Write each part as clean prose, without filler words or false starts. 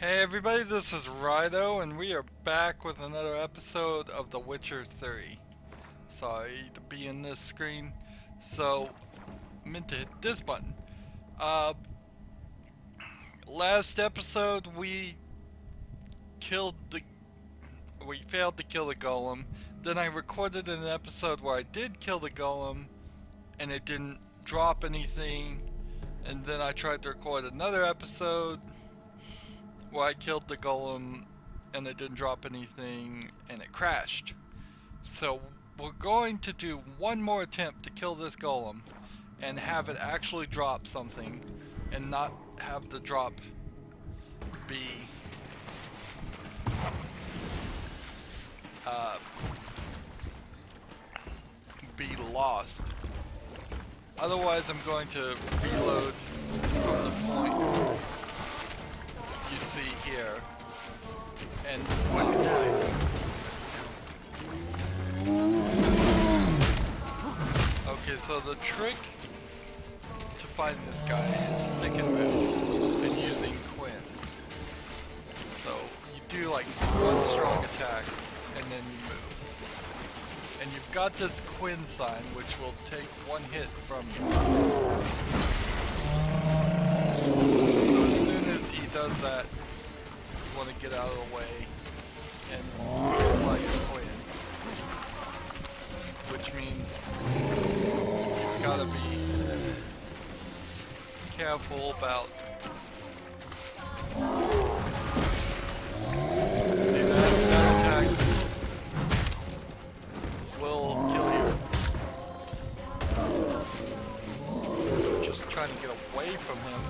Hey everybody, this is Rydo, and we are back with another episode of The Witcher 3. Sorry to be in this screen, so I meant to hit this button. Uh, Last episode killed the, we failed to kill the golem. Then I recorded an episode where I did kill the golem, and it didn't drop anything. And then I tried to record another episode where I killed the golem and it didn't drop anything and it crashed. So we're going to do one more attempt to kill this golem and have it actually drop something and not have the drop be uh, be lost. Otherwise I'm going to reload from the point you see here and okay, so the trick to find this guy is stick and move and using Quinn. So you do like one strong attack and then you move. And you've got this Quinn sign which will take one hit from you. So as soon as he does that, you want to get out of the way and apply your Quinn. Which means you've got to be careful about that attack will kill you. Just trying to get away from him.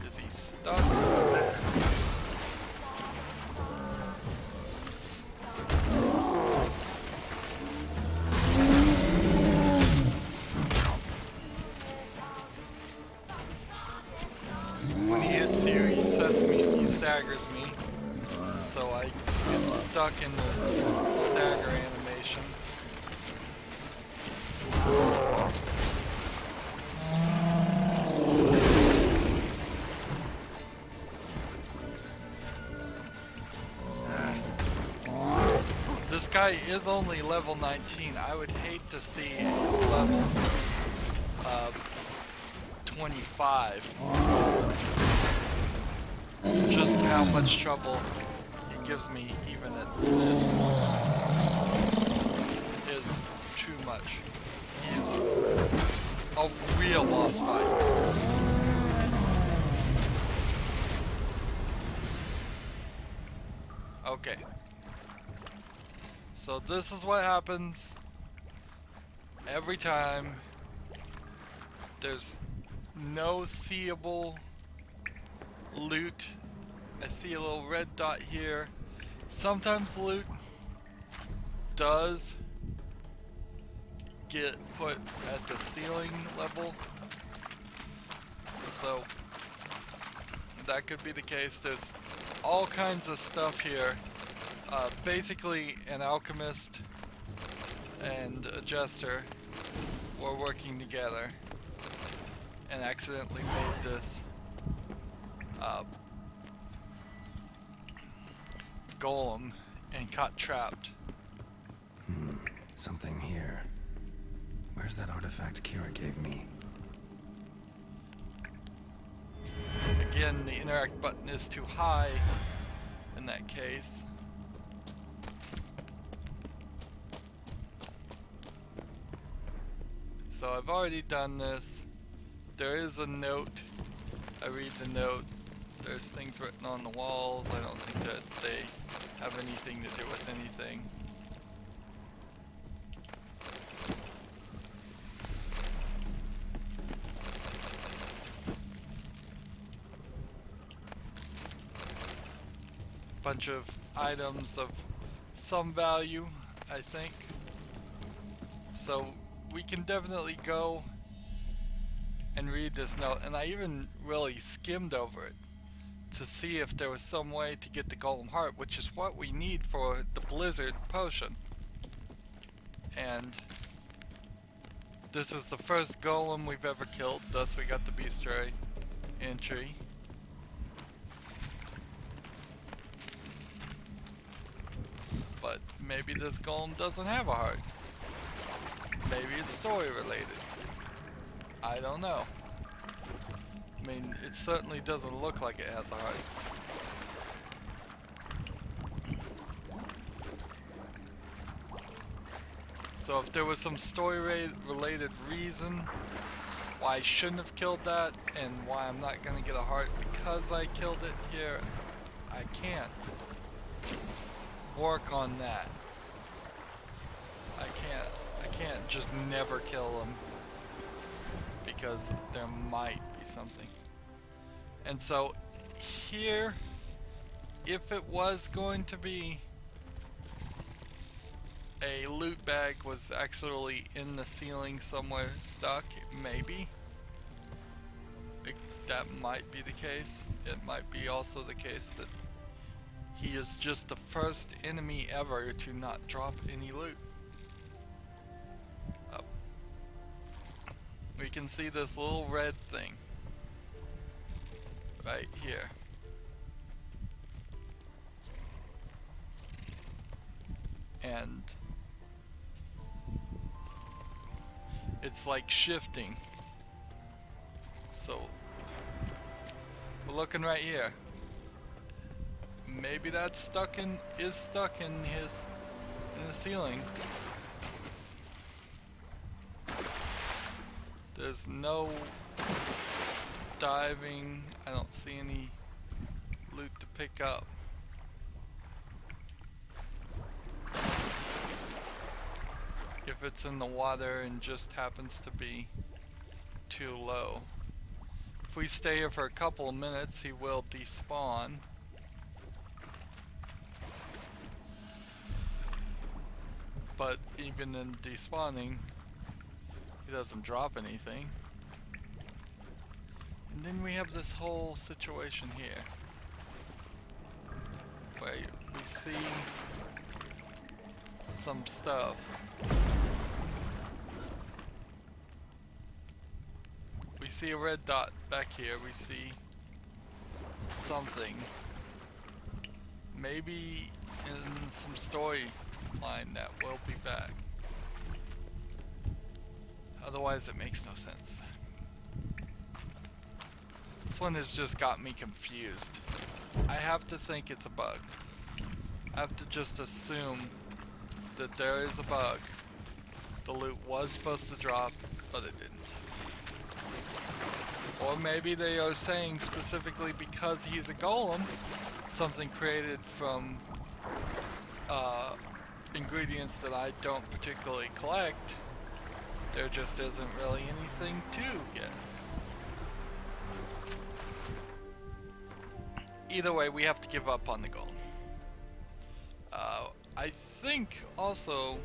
Is he stuck? When he hits you, he staggers me. So I am stuck in this stagger animation. This guy is only level 19. I would hate to see level 25. Just how much trouble he gives me even at this point is too much. He's a real boss fight. Okay. So this is what happens every time. There's no seeable loot. I see a little red dot here. Sometimes the loot does get put at the ceiling level, so that could be the case. There's all kinds of stuff here. Basically an alchemist and a jester were working together and accidentally made this golem and got trapped. Something here. Where's that artifact Kira gave me? Again, the interact button is too high in that case. So I've already done this. There is a note. I read the note. There's things written on the walls. I don't think that they have anything to do with anything. Bunch of items of some value, I think. So we can definitely go and read this note, and I even really skimmed over it to see if there was some way to get the golem heart, which is what we need for the blizzard potion. and this is the first golem we've ever killed, thus we got the bestiary entry. But maybe this golem doesn't have a heart. Maybe it's story related. I don't know. I mean, it certainly doesn't look like it has a heart. So if there was some story related reason why I shouldn't have killed that, and why I'm not gonna get a heart because I killed it here, I can't work on that. I can't just never kill them because there might be something. And so here, if it was going to be a loot bag was actually in the ceiling somewhere stuck, maybe that might be the case. It might be also the case that he is just the first enemy ever to not drop any loot. We can see this little red thing right here. And it's like shifting. So we're looking right here. Maybe that's stuck in the ceiling. There's no diving. I don't see any loot to pick up. If it's in the water and just happens to be too low. If we stay here for a couple of minutes, he will despawn. But even in despawning, he doesn't drop anything. And then we have this whole situation here, where we see some stuff. We see a red dot back here. We see something. Maybe in some storyline that will be back. Otherwise it makes no sense. This one has just got me confused. I have to think it's a bug. I have to just assume that there is a bug. The loot was supposed to drop, but it didn't. Or maybe they are saying specifically because he's a golem, something created from ingredients that I don't particularly collect, there just isn't really anything to get. Either way, we have to give up on the golem. I think also,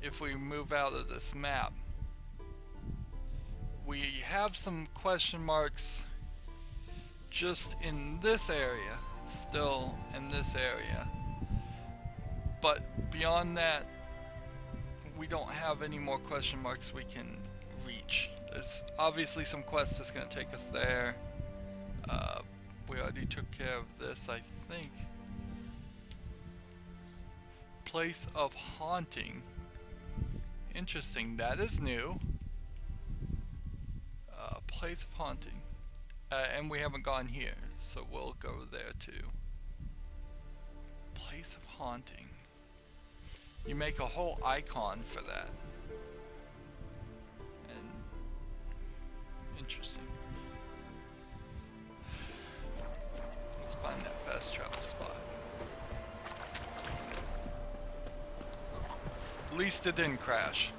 if we move out of this map, we have some question marks just in this area, still in this area. But beyond that, we don't have any more question marks we can reach. There's obviously some quest that's going to take us there. We already took care of this, I think. Place of haunting. Interesting, that is new. Place of haunting. And we haven't gone here, so we'll go there too. Place of haunting. You make a whole icon for that. And interesting. Let's find that fast travel spot. At least it didn't crash.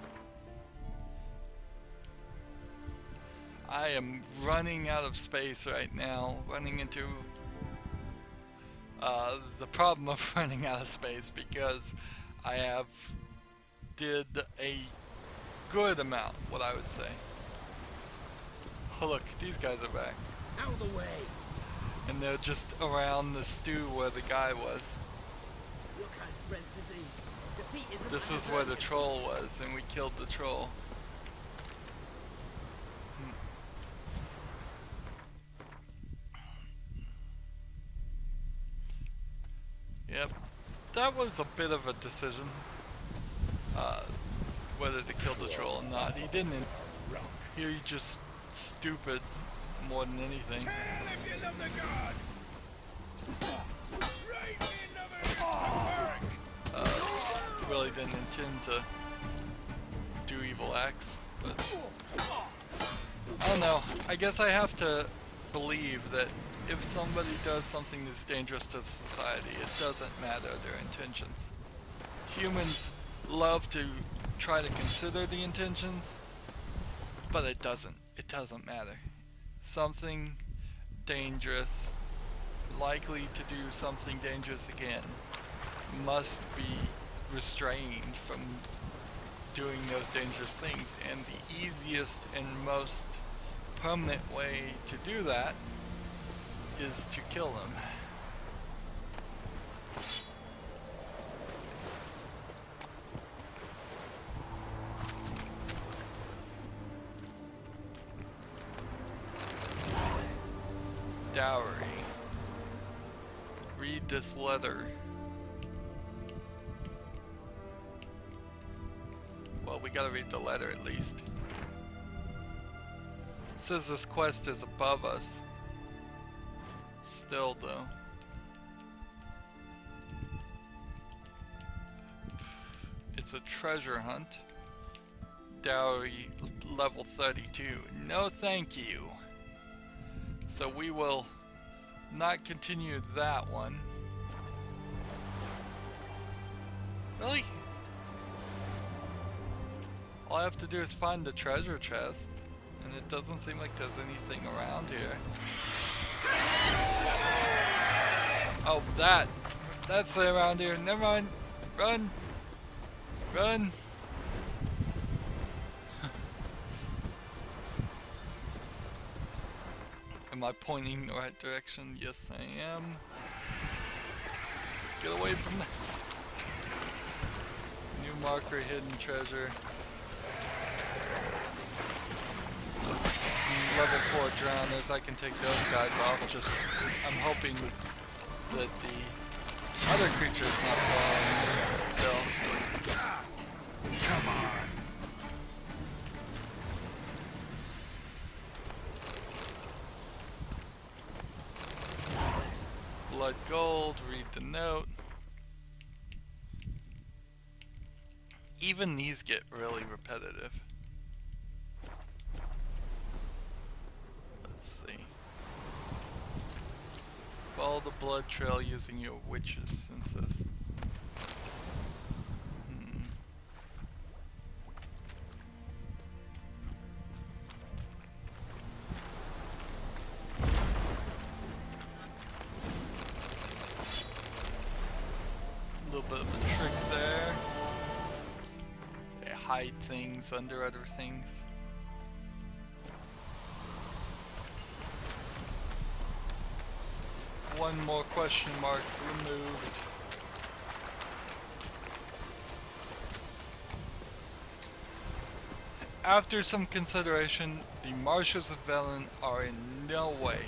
I am running out of space right now, running into the problem of running out of space because I have did a good amount, what I would say. Oh look, these guys are back. Out of the way! And they're just around the stew where the guy was. Your kind spreads disease. This was where the troll was, and we killed the troll. Yep, that was a bit of a decision, whether to kill the troll or not. He didn't. He just stupid more than anything. If you love the gods. Really didn't intend to do evil acts, but I don't know. I guess I have to believe that if somebody does something that's dangerous to society, it doesn't matter their intentions. Humans love to try to consider the intentions, but it doesn't matter. Something dangerous, likely to do something dangerous again, must be restrained from doing those dangerous things, and the easiest and most permanent way to do that is to kill them. Dowry. Read this letter. Well, we gotta read the letter at least. It says this quest is above us. Still though. It's a treasure hunt. Dowry level 32. No thank you. So we will not continue that one. Really? All I have to do is find the treasure chest, and it doesn't seem like there's anything around here. Oh, that's around here. Never mind. Run! Run! Am I pointing the right direction? Yes, I am. Get away from that. New marker, hidden treasure. Level 4 drowners, I can take those guys off. Just, I'm hoping that the other creature's not following me still. Come on. Blood gold, read the note. Even these get really repetitive. Let's see. Follow the blood trail using your witch's senses. A little bit of a trick there. They hide things under other things. One more question mark removed. After some consideration, the marshes of Velen are in no way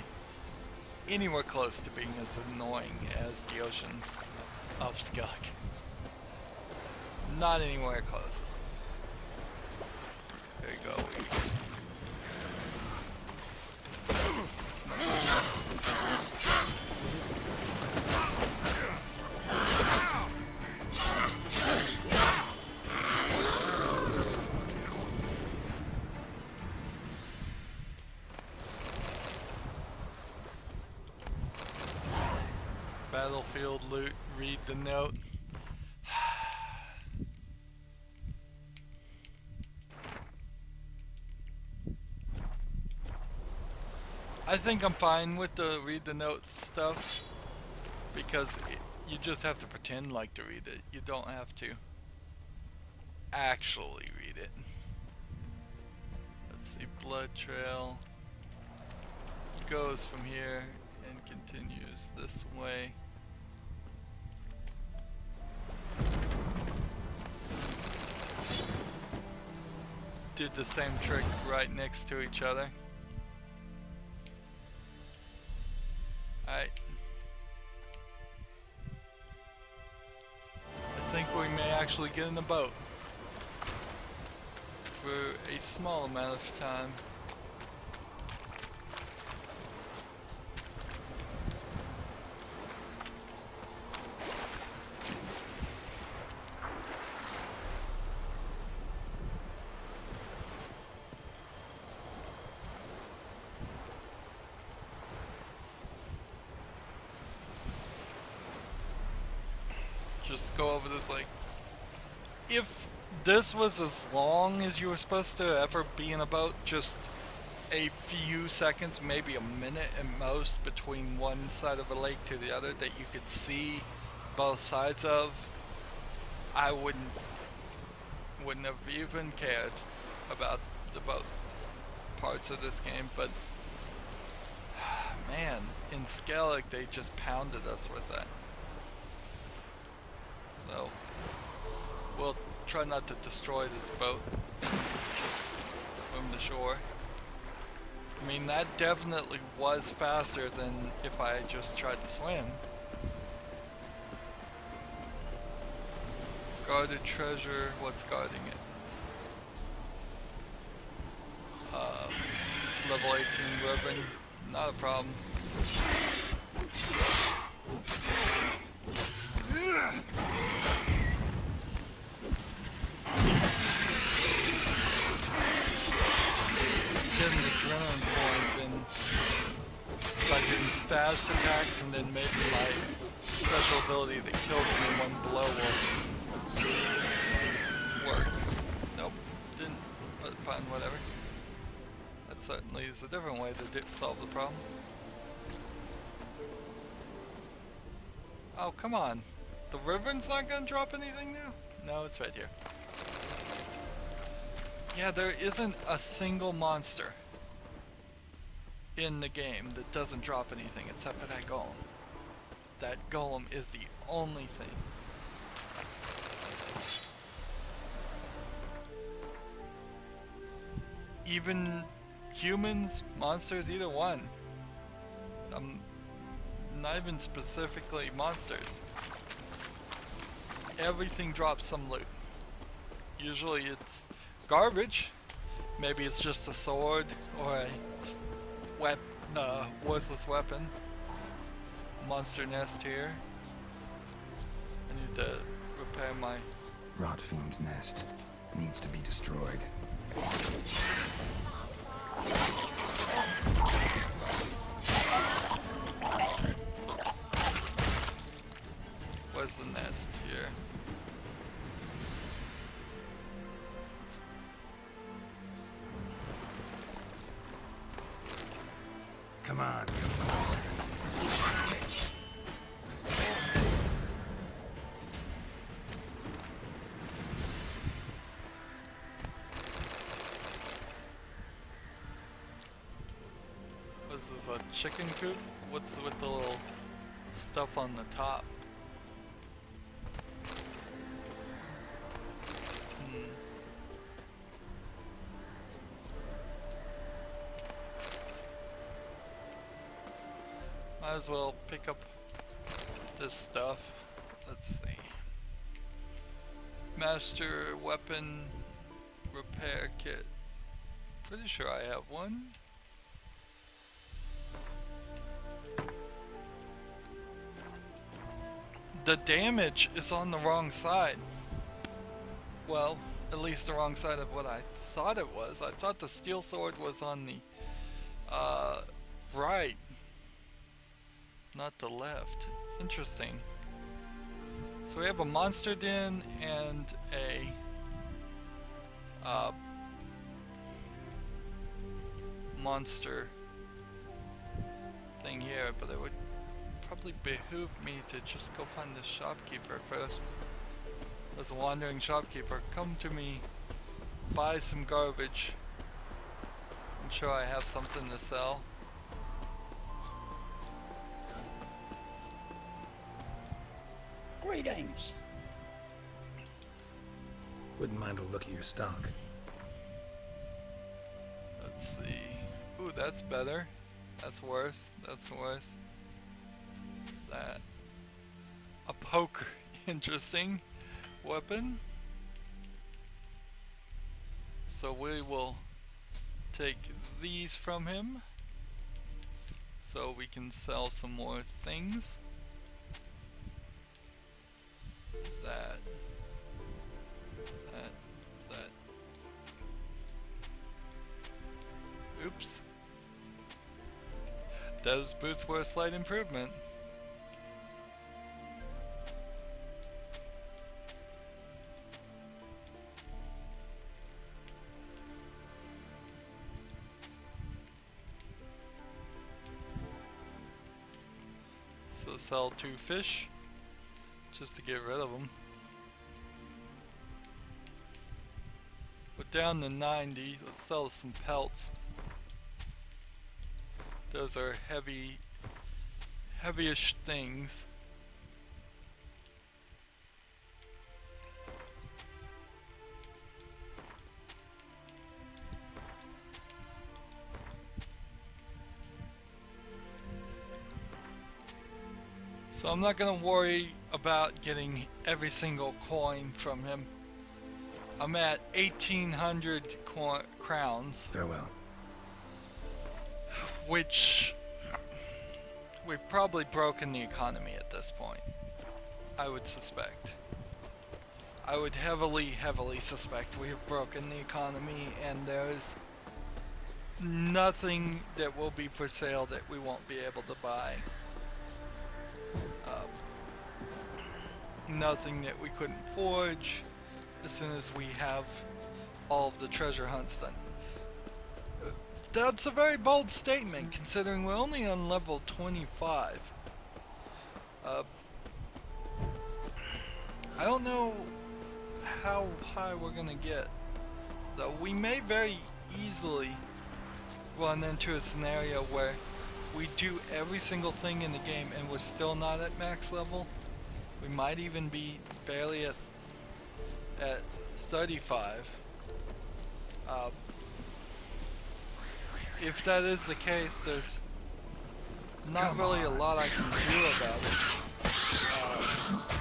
anywhere close to being as annoying as the oceans of Skellig. Not anywhere close. There you go. Battlefield loot, read the note. I think I'm fine with the read the note stuff, because you just have to pretend like to read it. You don't have to actually read it. Let's see, blood trail goes from here and continues this way. did the same trick right next to each other. Alright. I think we may actually get in the boat for a small amount of time. Just go over this, like, if this was as long as you were supposed to ever be in a boat, just a few seconds, maybe a minute at most, between one side of a lake to the other that you could see both sides of, I wouldn't have even cared about the boat parts of this game. But man, in Skellig they just pounded us with that. So we'll try not to destroy this boat. Swim to shore. I mean, that definitely was faster than if I just tried to swim. Guarded treasure, what's guarding it? Level 18 ribbon, not a problem. Getting the adrenaline point and by getting fast attacks, and then maybe my special ability that kills them in one blow will work. Nope, didn't, but fine, whatever. That certainly is a different way to solve the problem. Oh, come on. The ribbon's not gonna drop anything now? No, it's right here. Yeah, there isn't a single monster in the game that doesn't drop anything except for that golem. That golem is the only thing. Even humans, monsters, either one. Not even specifically monsters. Everything drops some loot. Usually it's garbage. Maybe it's just a sword or a worthless weapon. Monster nest here. I need to repair my... Rot fiend nest needs to be destroyed. Where's the nest here? Come on, come closer. What is this, a chicken coop? What's with the little stuff on the top? Might as well pick up this stuff. Let's see. Master weapon repair kit. Pretty sure I have one. The damage is on the wrong side. Well, at least the wrong side of what I thought it was. I thought the steel sword was on the right, not the left. Interesting. So we have a monster den and a monster thing here, but it would probably behoove me to just go find the shopkeeper first. As a wandering shopkeeper, come to me, buy some garbage. I'm sure I have something to sell. Greetings. Wouldn't mind a look at your stock. Ooh, that's better. That's worse. That's worse. That. A poker. Interesting weapon. So we will take these from him. So we can sell some more things. That. That. Oops. Those boots were a slight improvement. So sell 2 fish, just to get rid of them. We're down to 90, let's sell some pelts. Those are heavyish things. So I'm not gonna worry about getting every single coin from him. I'm at 1,800 crowns. Farewell. Which we've probably broken the economy at this point. I would suspect. I would heavily suspect we have broken the economy, and there's nothing that will be for sale that we won't be able to buy. Nothing that we couldn't forge as soon as we have all of the treasure hunts done. That's a very bold statement, considering we're only on level 25. I don't know how high we're gonna get, though. We may very easily run into a scenario where we do every single thing in the game and we're still not at max level. We might even be barely at 35. If that is the case, there's not really a lot I can do about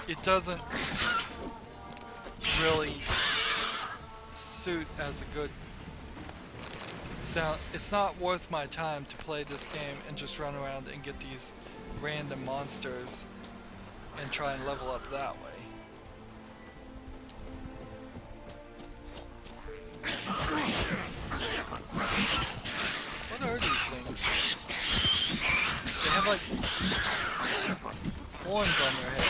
it. It doesn't really suit as a good sound. It's not worth my time to play this game and just run around and get these random monsters and try and level up that way. What are these things? They have like horns on their head.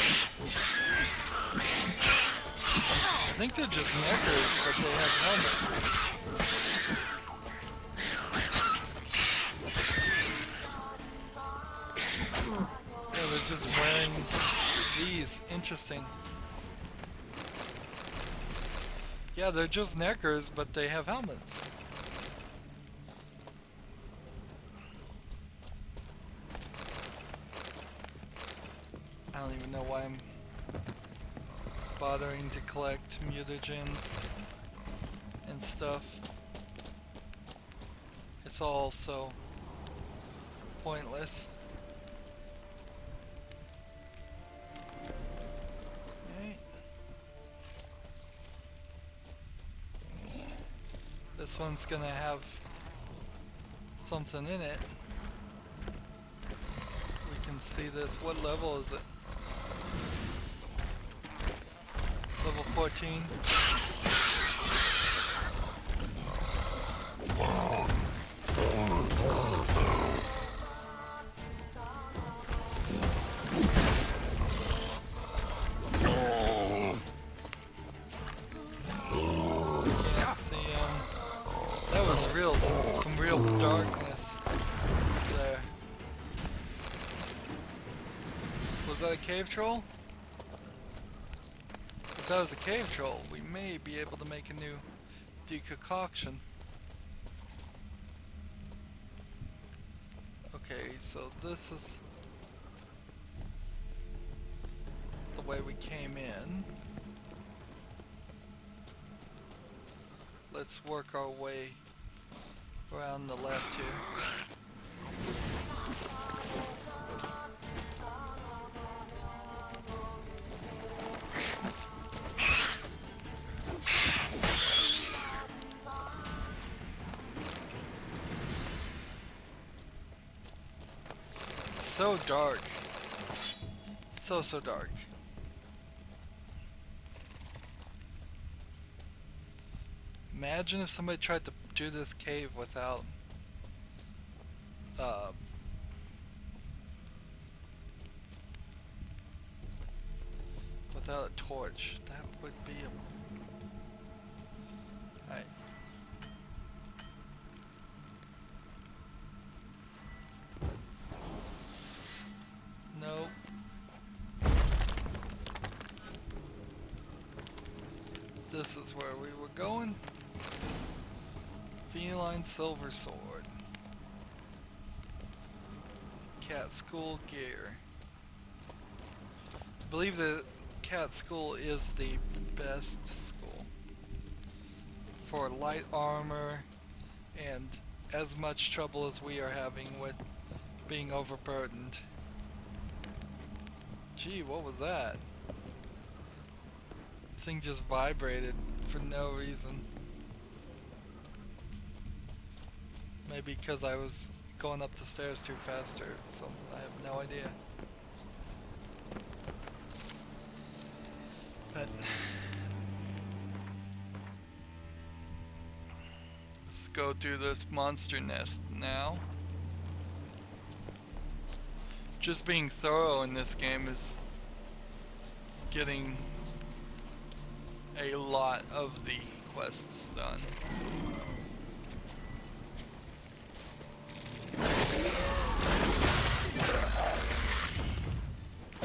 I think they're just neckers, but they have helmets. Yeah, they're just wearing these. Interesting. Yeah, they're just neckers, but they have helmets. I don't even know why I'm bothering to collect mutagens and stuff. It's all so pointless. Okay. This one's gonna have something in it. We can see this. What level is it? Level 14. Can't see him. That was real, some real darkness there. Was that a cave troll? If that was a cave troll, we may be able to make a new deconcoction. Okay, so this is the way we came in. Let's work our way Around the left here. So dark. So dark. Imagine if somebody tried to do this cave without without a torch. That would be a... Alright. Nope. This is where we were going. Feline silver sword. Cat school gear. I believe the cat school is the best school for light armor and as much trouble as we are having with being overburdened. Gee, what was that? The thing just vibrated for no reason. Maybe because I was going up the stairs too fast or something. I have no idea. But let's go do this monster nest now. Just being thorough in this game is getting a lot of the quests done.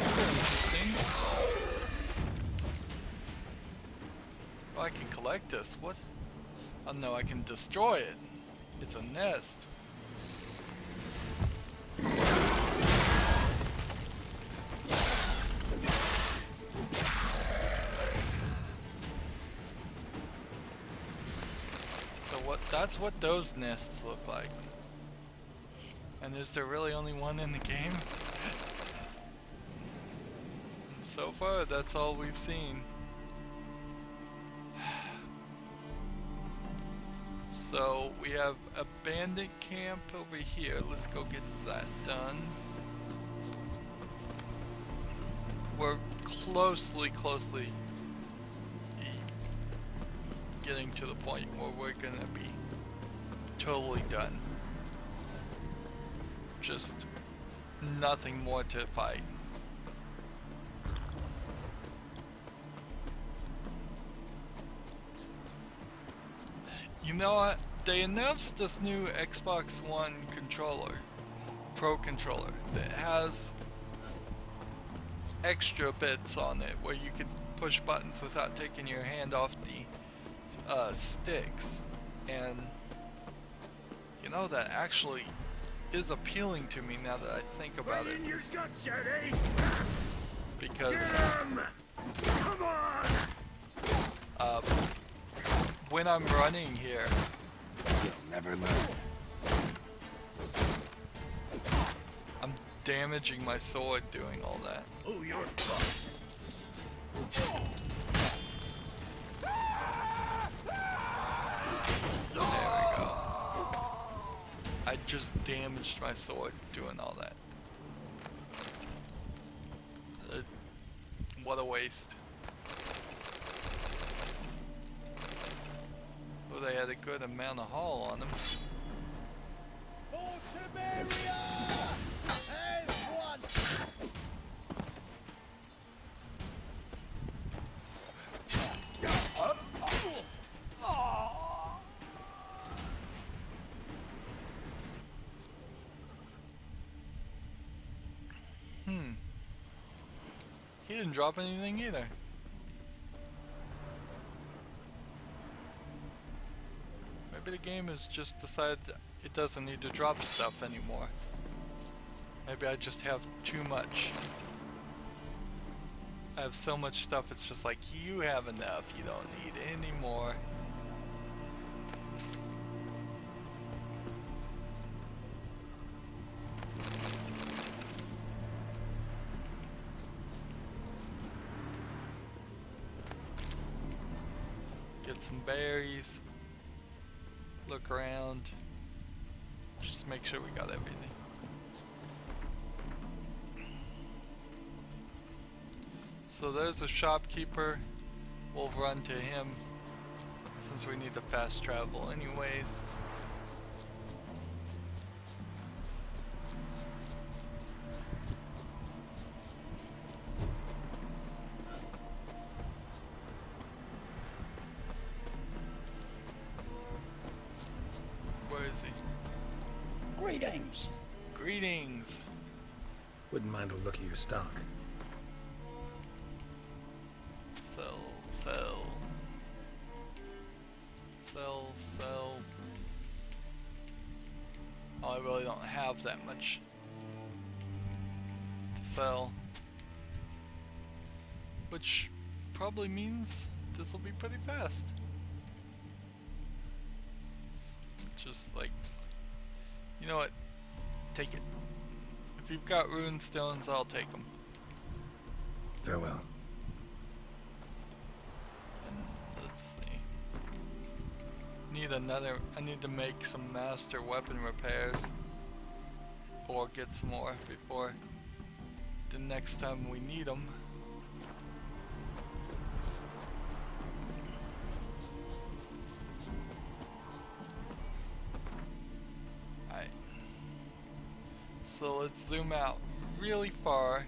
Interesting. Oh, I can collect this. What? Oh no, I can destroy it. It's a nest. That's what those nests look like. And is there really only one in the game? So far, that's all we've seen. So we have a bandit camp over here. Let's go get that done. We're closely getting to the point where we're gonna be totally done. Just nothing more to fight. You know what? They announced this new Xbox One controller, Pro controller, that has extra bits on it where you can push buttons without taking your hand off the sticks, and you know, that actually is appealing to me now that I think about it. Because come on! When I'm running here, You'll never learn. I'm damaging my sword doing all that. Oh, you're fucked. There we go. I just damaged my sword doing all that. What a waste. Well, they had a good amount of hull on them. He didn't drop anything either. Maybe the game has just decided it doesn't need to drop stuff anymore. Maybe I just have too much. I have so much stuff, it's just like, you have enough, you don't need any more. Get some berries. Look around. Just make sure we got everything. So there's a shopkeeper. We'll run to him since we need to fast travel anyways. Where is he? Greetings. Greetings. Wouldn't mind a look at your stock. Sell, sell. Sell, sell. Oh, I really don't have that much to sell. Which probably means this will be pretty fast. Just like, you know what? Take it. If you've got rune stones, I'll take them. Farewell. Let's see. I need to make some master weapon repairs. Or get some more before the next time we need them. Alright. So let's zoom out really far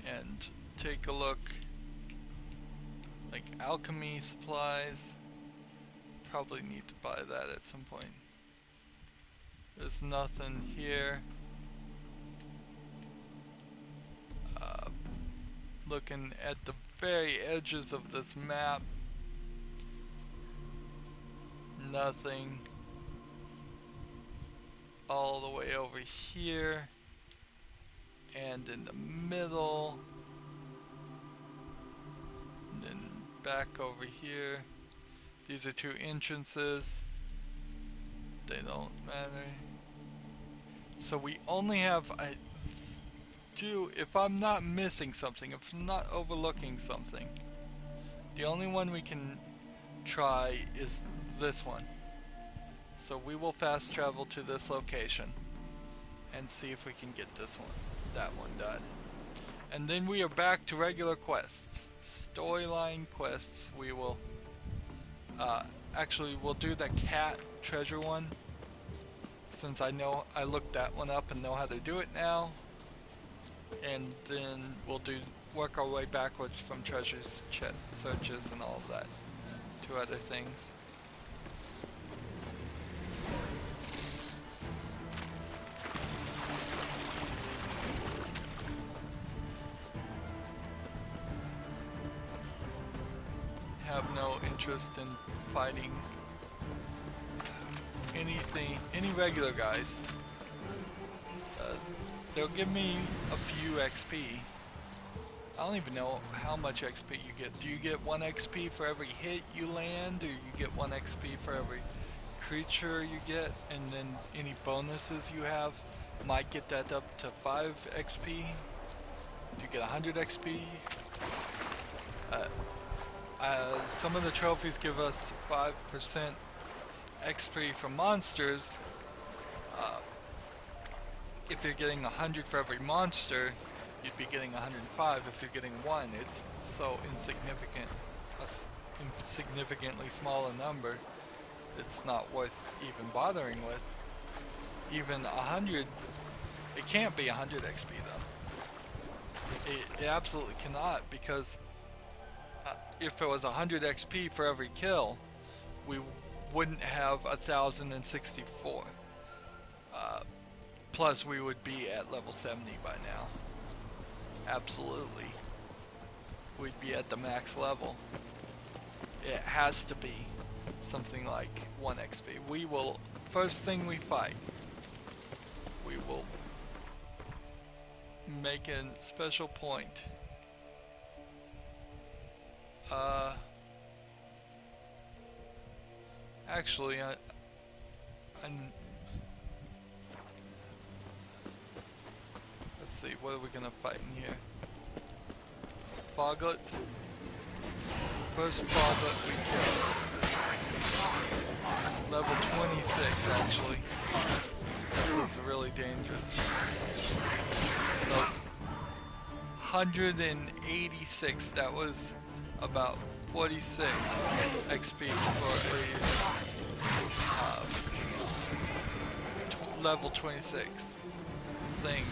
and take a look. Like alchemy supplies. Probably need to buy that at some point. There's nothing here. Looking at the very edges of this map. Nothing. All the way over here. And in the middle. And then back over here. These are two entrances. They don't matter. So we only have, if I'm not missing something, if I'm not overlooking something, the only one we can try is this one. So we will fast travel to this location and see if we can get that one done. And then we are back to regular quests. Storyline quests, we will, actually we'll do the cat treasure one. Since I looked that one up and know how to do it now. And then we'll work our way backwards from treasures, searches and all of that to other things. Have no interest in fighting any regular guys. They'll give me a few XP. I don't even know how much XP you get. Do you get 1 XP for every hit you land, or you get 1 XP for every creature you get, and then any bonuses you have might get that up to 5 XP? Do you get 100 XP? Some of the trophies give us 5% XP from monsters. If you're getting 100 for every monster, you'd be getting 105. If you're getting 1, it's so insignificant, a significantly smaller number, it's not worth even bothering with. Even 100, it can't be 100 XP though. It absolutely cannot, because if it was 100 XP for every kill, we wouldn't have 1,064. Plus we would be at level 70 by now. Absolutely. We'd be at the max level. It has to be something like 1 XP. We will, first thing we fight, we will make a special point. Actually, let's see, what are we gonna fight in here? Foglets? First ball that we killed. Level 26 actually. This is really dangerous. So 186, that was about 46 XP for a level 26 thing.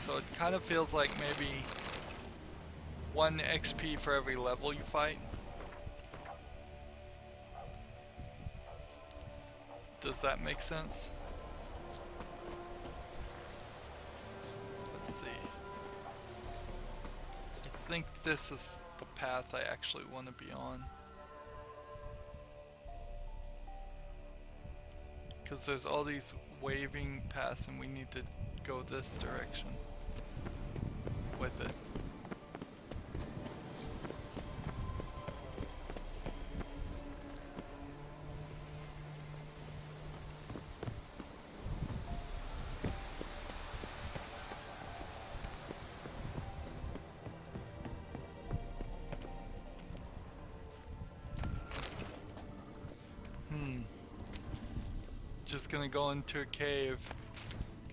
So it kind of feels like maybe 1 XP for every level you fight. Does that make sense? Let's see. I think this is the path I actually want to be on. Because there's all these waving paths and we need to go this direction with it. Just gonna go into a cave,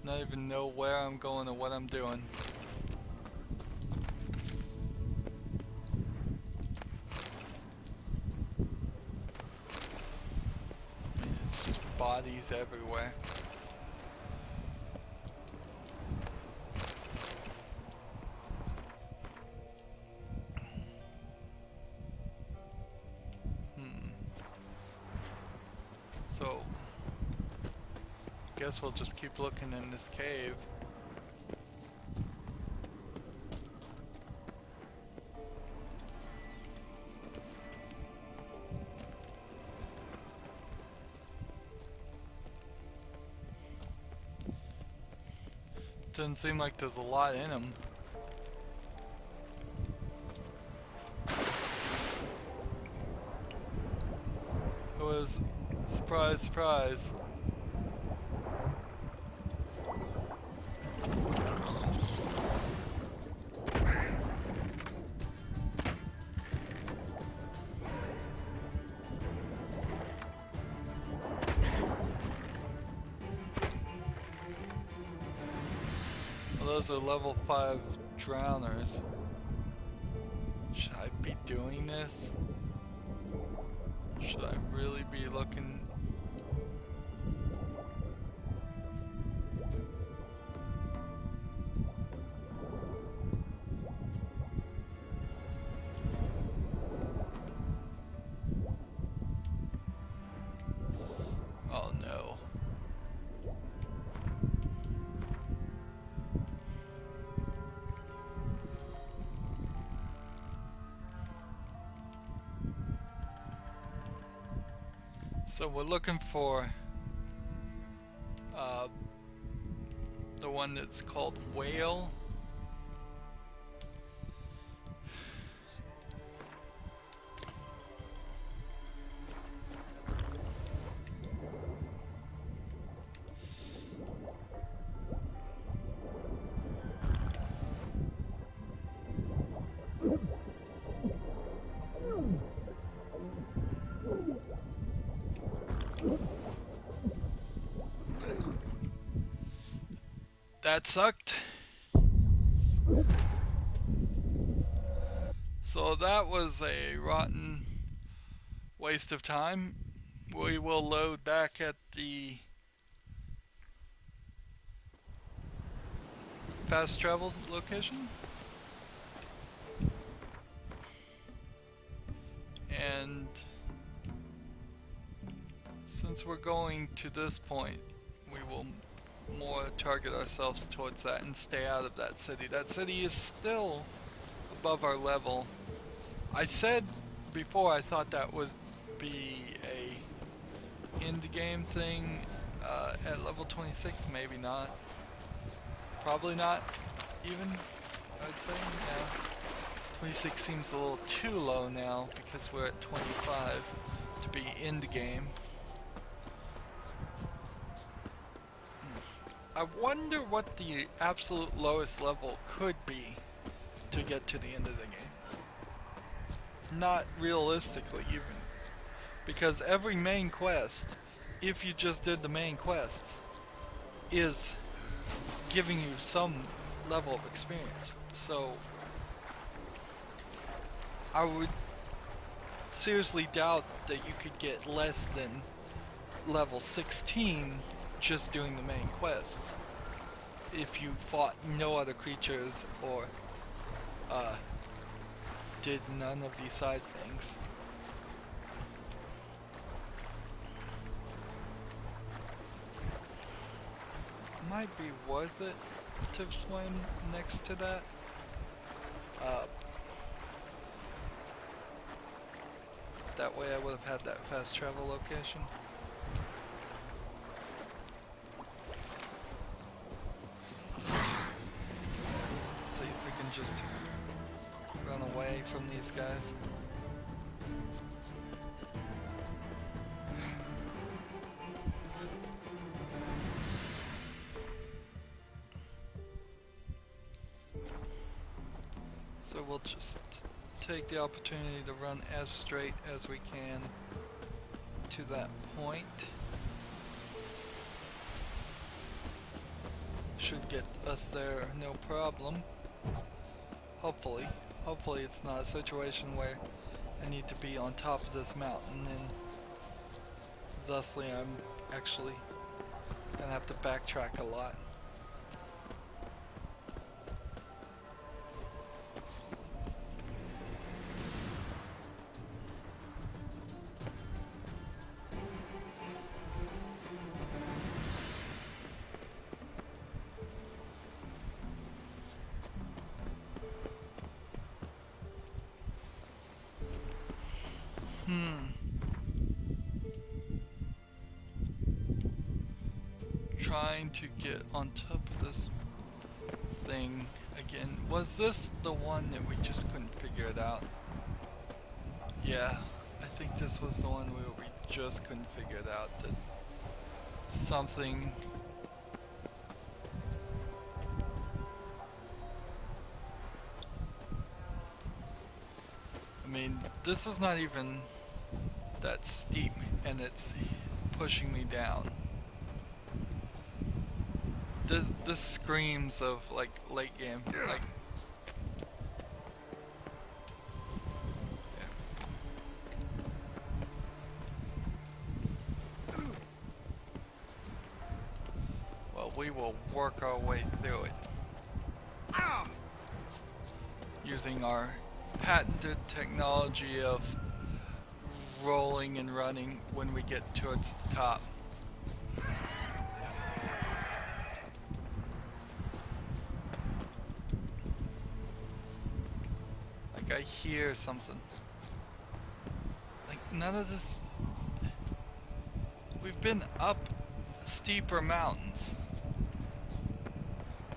not even know where I'm going or what I'm doing. It's just bodies everywhere. So guess we'll just keep looking in this cave. Doesn't seem like there's a lot in them. It was surprise, surprise. Those are level 5 drowners. Should I be doing this? Should I really be looking? Oh no. So we're looking for the one that's called Whale. That sucked. So that was a rotten waste of time. We will load back at the fast travel location. And since we're going to this point, we will more target ourselves towards that and stay out of that city. That city is still above our level. I said before I thought that would be a end game thing at level 26, maybe not. Probably not even, I'd say. Yeah. 26 seems a little too low now because we're at 25 to be end game. I wonder what the absolute lowest level could be to get to the end of the game. Not realistically even. Because every main quest, if you just did the main quests, is giving you some level of experience. So I would seriously doubt that you could get less than level 16 just doing the main quests if you fought no other creatures or did none of these side things. Might be worth it to swim next to that. That way I would have had that fast travel location. See if we can just run away from these guys. So we'll just take the opportunity to run as straight as we can to that point. Should get us there no problem. Hopefully. Hopefully it's not a situation where I need to be on top of this mountain and thusly I'm actually gonna have to backtrack a lot. Trying to get on top of this thing again. Was this the one that we just couldn't figure it out? Yeah, I think this was the one where we just couldn't figure it out. That something... I mean, this is not even that steep and it's pushing me down. This screams of like late game, like yeah. Well, we will work our way through it using our patented technology of rolling and running when we get towards the top. I hear something. Like none of this. We've been up steeper mountains.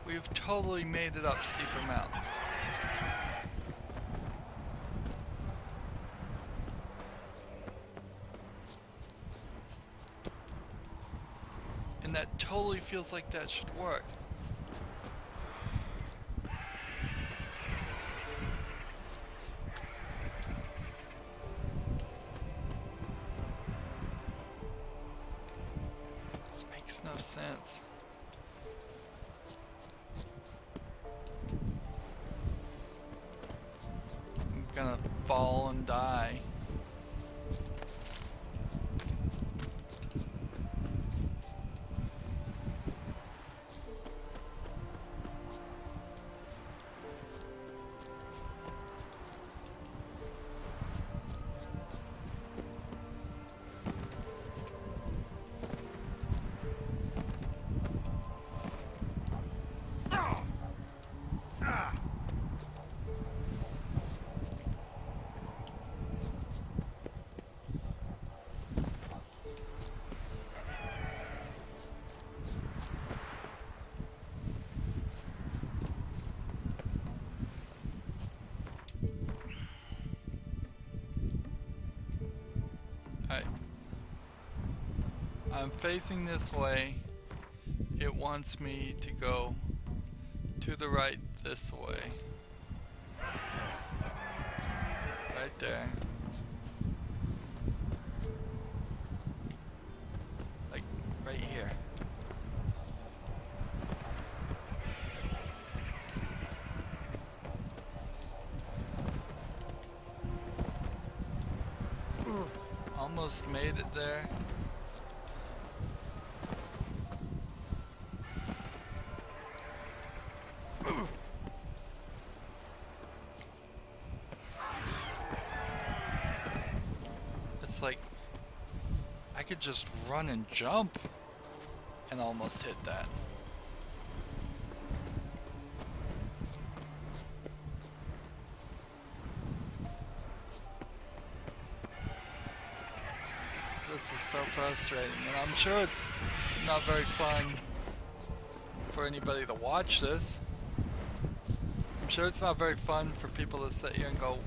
We've totally made it up steeper mountains. And that totally feels like that should work. No sense. I'm gonna fall and die. I'm facing this way. It wants me to go to the right this way. Right there. Like, right here. Almost made it there. It's like I could just run and jump and almost hit that. This is so frustrating, and I'm sure it's not very fun for anybody to watch this. I'm sure it's not very fun for people to sit here and go,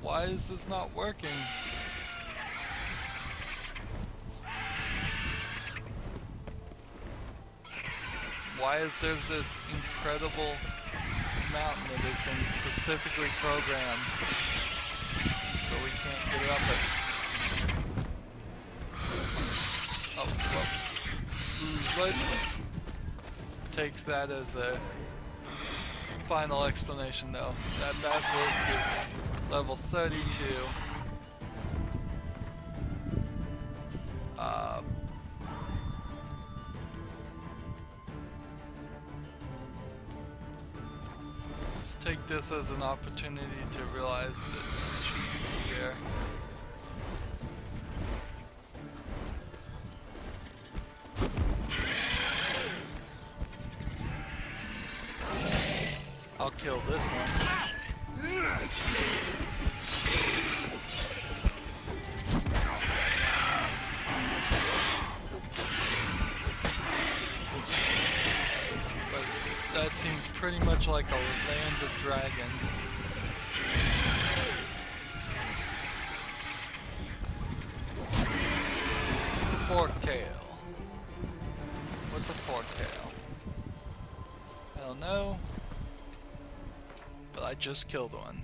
why is this not working? Why is there this incredible mountain that has been specifically programmed so we can't get up it? Oh, well, let's take that as a final explanation though. That basilisk is level 32. Let's take this as an opportunity to realize that it should be here. I'll kill this one. But that seems pretty much like a land of dragons. Forktail. What's a forktail? I don't know. But I just killed one.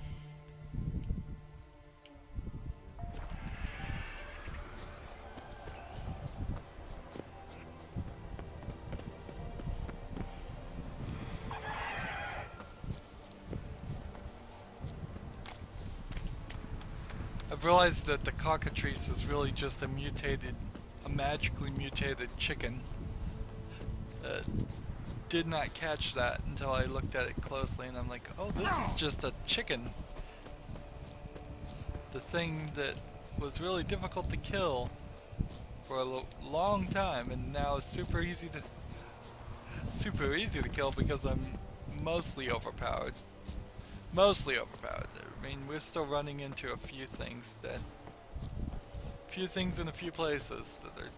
I've realized that the cockatrice is really just a magically mutated chicken. Did not catch that until I looked at it closely, and I'm like, oh, this is just a chicken. The thing that was really difficult to kill for a long time, and now is super easy to kill because I'm mostly overpowered. I mean, we're still running into a few things in a few places that are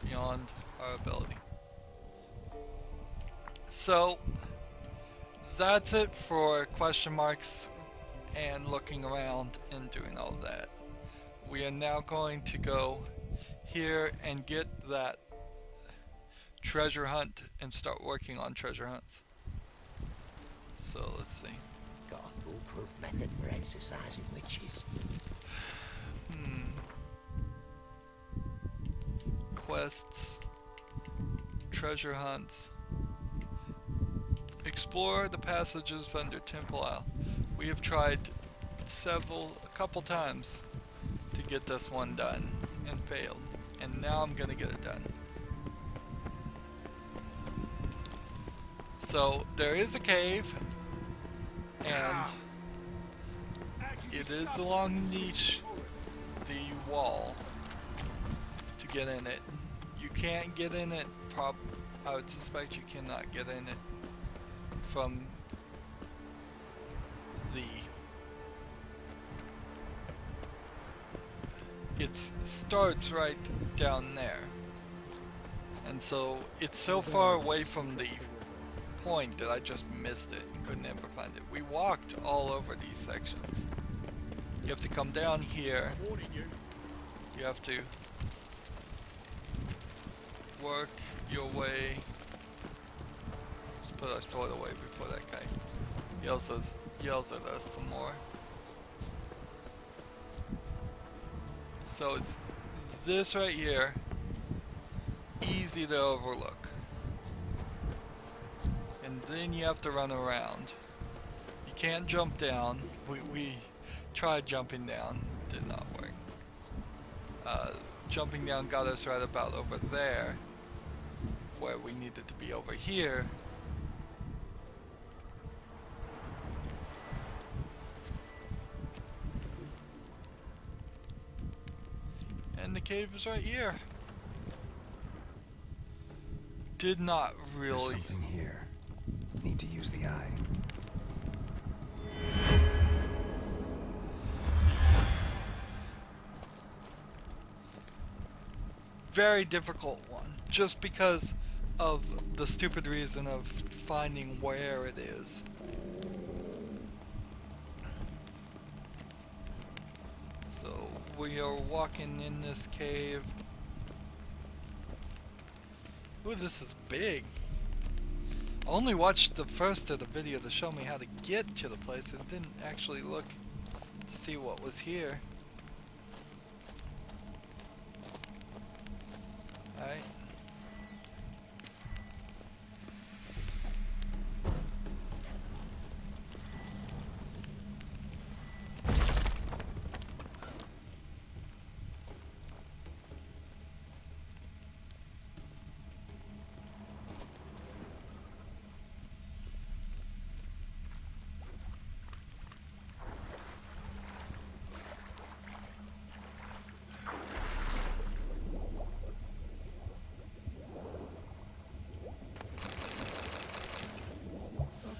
beyond our ability. So that's it for question marks and looking around and doing all that. We are now going to go here and get that treasure hunt and start working on treasure hunts. So let's see. Got a foolproof method for exercising witches. Quests, treasure hunts. Explore the passages under Temple Isle. We have tried a couple times to get this one done and failed. And now I'm gonna get it done. So there is a cave, and it is along the wall to get in it. You can't get in it, I would suspect you cannot get in it from it starts right down there, and so it's so far away from the point that I just missed it and couldn't ever find it. We walked all over these sections. You have to come down here. You have to work your way. Just put our sword away before that guy yells at us some more. So it's this right here. Easy to overlook. And then you have to run around. You can't jump down. We tried jumping down. Did not work. Jumping down got us right about over there. Where we needed to be over here. And the cave is right here. Did not There's really. something here. Need to use the eye. Very difficult one. Just because of the stupid reason of finding where it is. So we are walking in this cave. Ooh, this is big. I only watched the first of the video to show me how to get to the place and didn't actually look to see what was here. Alright.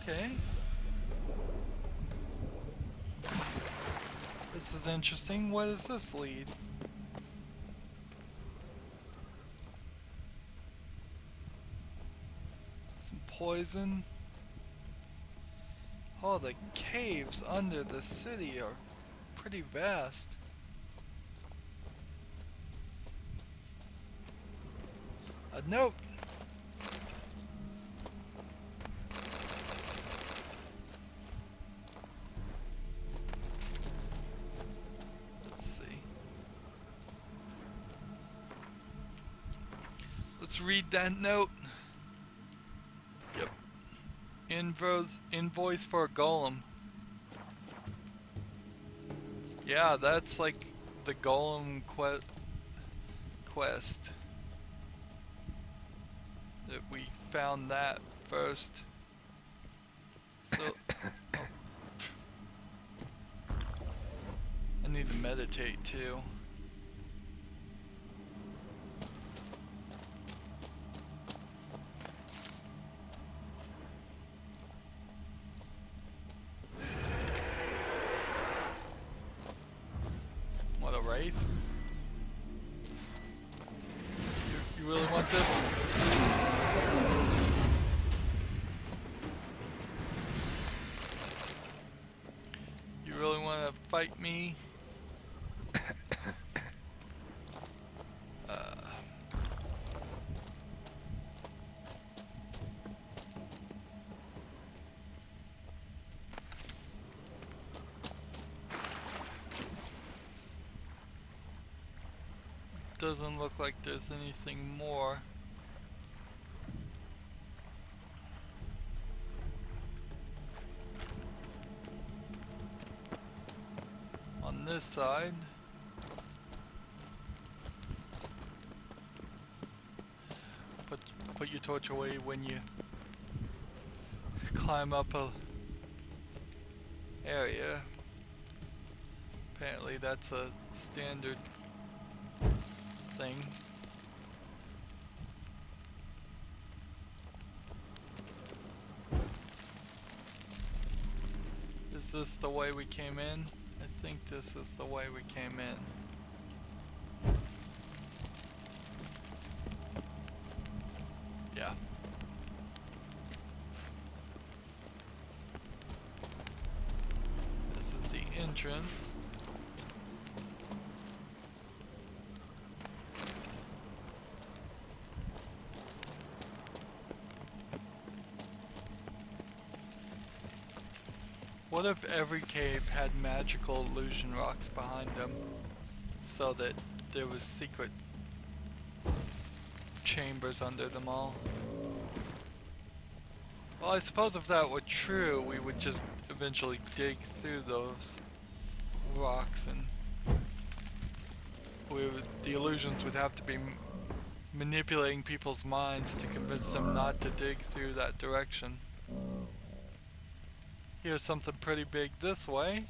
Okay. This is interesting. Where does this lead? Some poison. Oh, the caves under the city are pretty vast. A note. Let's read that note. Yep. Invoice for a golem. Yeah, that's like the golem quest. That we found that first. So I need to meditate too. What a wraith. You really want this? You really want to fight me? Doesn't look like there's anything more. On this side. Put your torch away when you climb up a area. Apparently that's a standard thing. Is this the way we came in? I think this is the way we came in. Yeah. This is the entrance. What if every cave had magical illusion rocks behind them, so that there was secret chambers under them all. Well, I suppose if that were true, we would just eventually dig through those rocks, and the illusions would have to be manipulating people's minds to convince them not to dig through that direction. Here's something pretty big this way.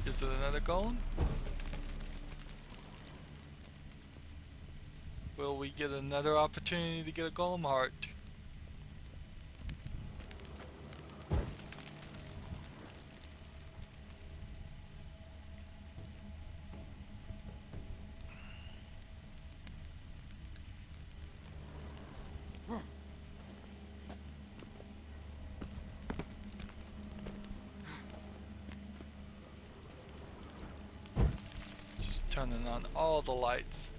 Is it another golem? Will we get another opportunity to get a golem heart? Turning on all the lights,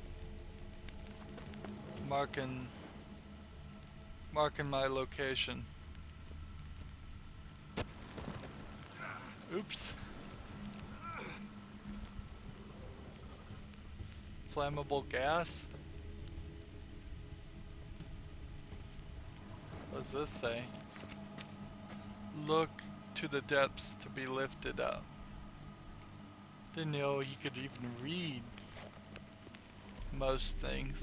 marking my location. Oops. Flammable gas. What does this say? Look to the depths to be lifted up. Didn't know he could even read most things.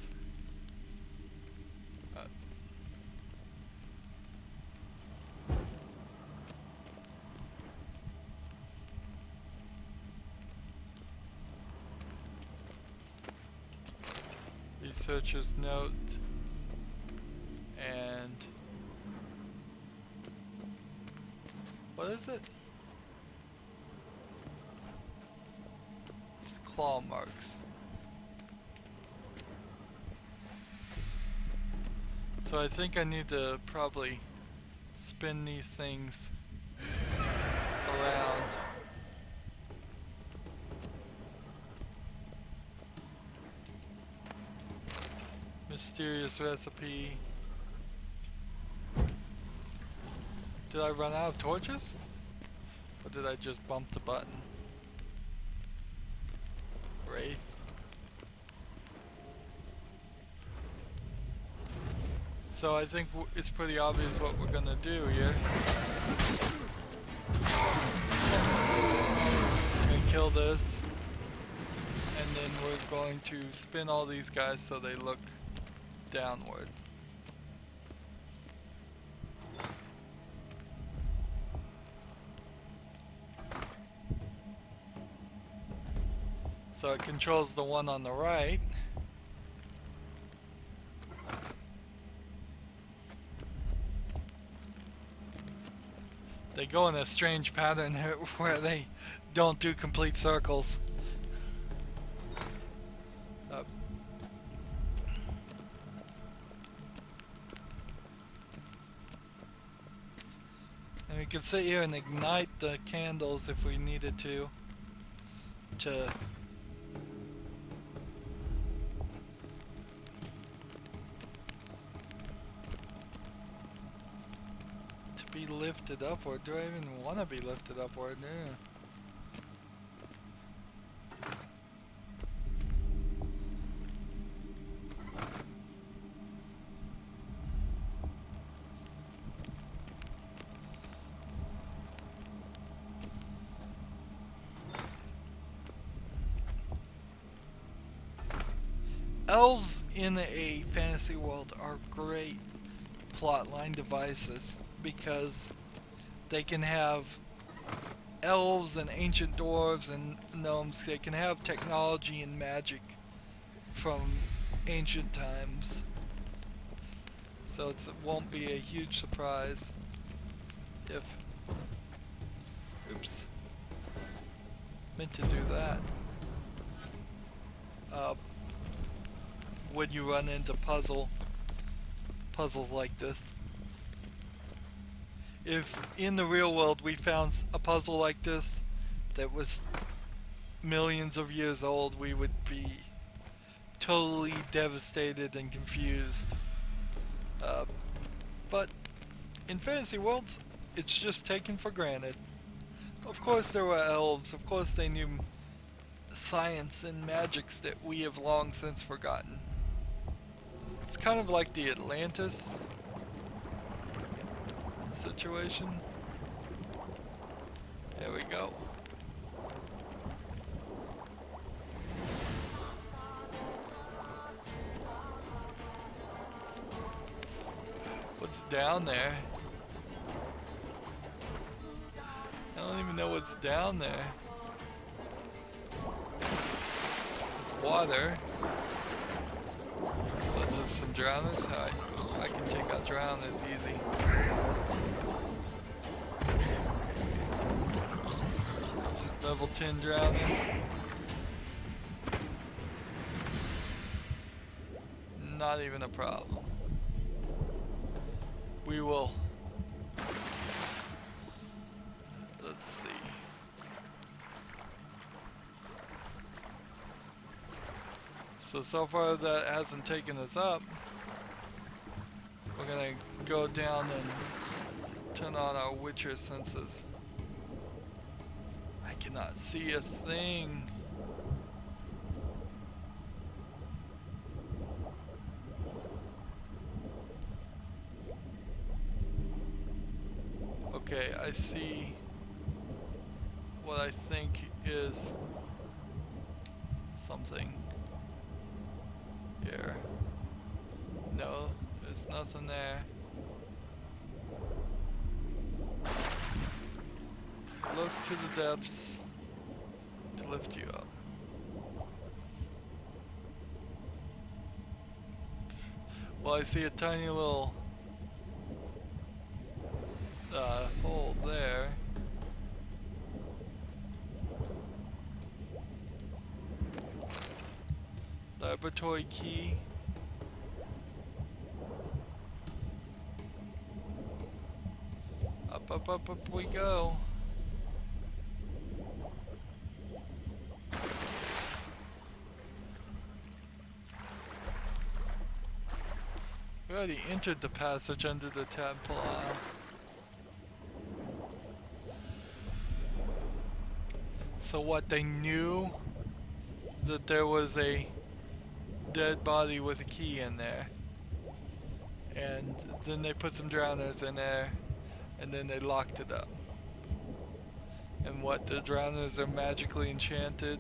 Researcher's note and what is it? Claw marks. So I think I need to probably spin these things around. Mysterious recipe. Did I run out of torches? Or did I just bump the button? Wraith. So I think it's pretty obvious what we're gonna do here. We're gonna kill this, and then we're going to spin all these guys so they look downward. So it controls the one on the right. They go in a strange pattern where they don't do complete circles. And we can sit here and ignite the candles if we needed to be lifted upward. Do I even want to be lifted upward? Yeah. Elves in a fantasy world are great plotline devices because they can have elves and ancient dwarves and gnomes. They can have technology and magic from ancient times, so it won't be a huge surprise if oops, meant to do that. When you run into puzzles like this. If in the real world we found a puzzle like this that was millions of years old, we would be totally devastated and confused. But in fantasy worlds, it's just taken for granted. Of course there were elves, of course they knew science and magics that we have long since forgotten. It's kind of like the Atlantis situation. There we go. What's down there? I don't even know what's down there. It's water. So it's just some drowners. I can take out drowners easy. Level 10 drowners. Not even a problem. We will. Let's see. So far that hasn't taken us up. We're gonna go down and turn on our Witcher senses. I cannot see a thing. Okay, I see what I think is something here. No, there's nothing there. Look to the depths to lift you up. Well, I see a tiny little hole there. Laboratory key. Up we go. We already entered the passage under the tadpole isle. So what, they knew that there was a dead body with a key in there, and then they put some drowners in there, and then they locked it up. And what, the drowners are magically enchanted?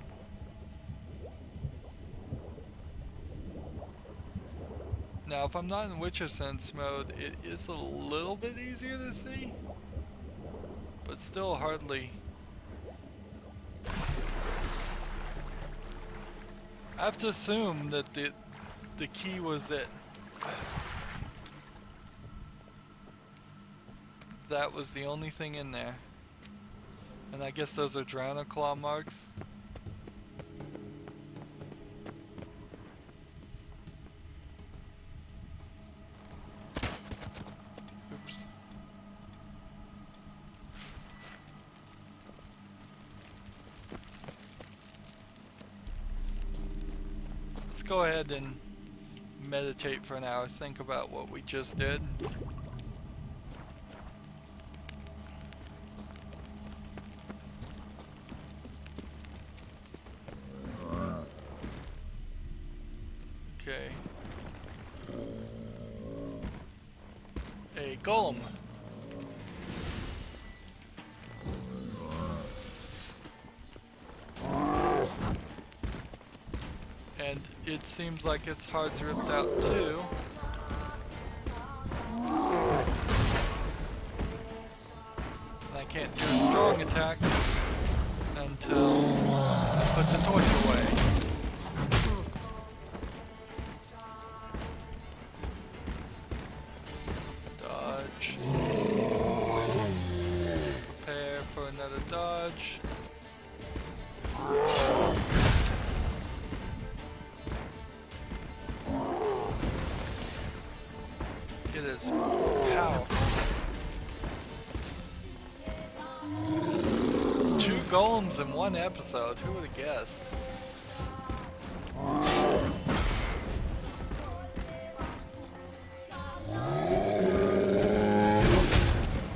Now if I'm not in Witcher sense mode, it is a little bit easier to see, but still hardly. I have to assume that the key was it. That was the only thing in there. And I guess those are drowner claw marks. Oops. Let's go ahead and meditate for an hour, think about what we just did. Okay. A golem. And it seems like its heart's ripped out too. And I can't do a strong attack until I put the torch away. Dodge. Prepare for another dodge. It is pow. 2 golems in one episode. Who would have guessed?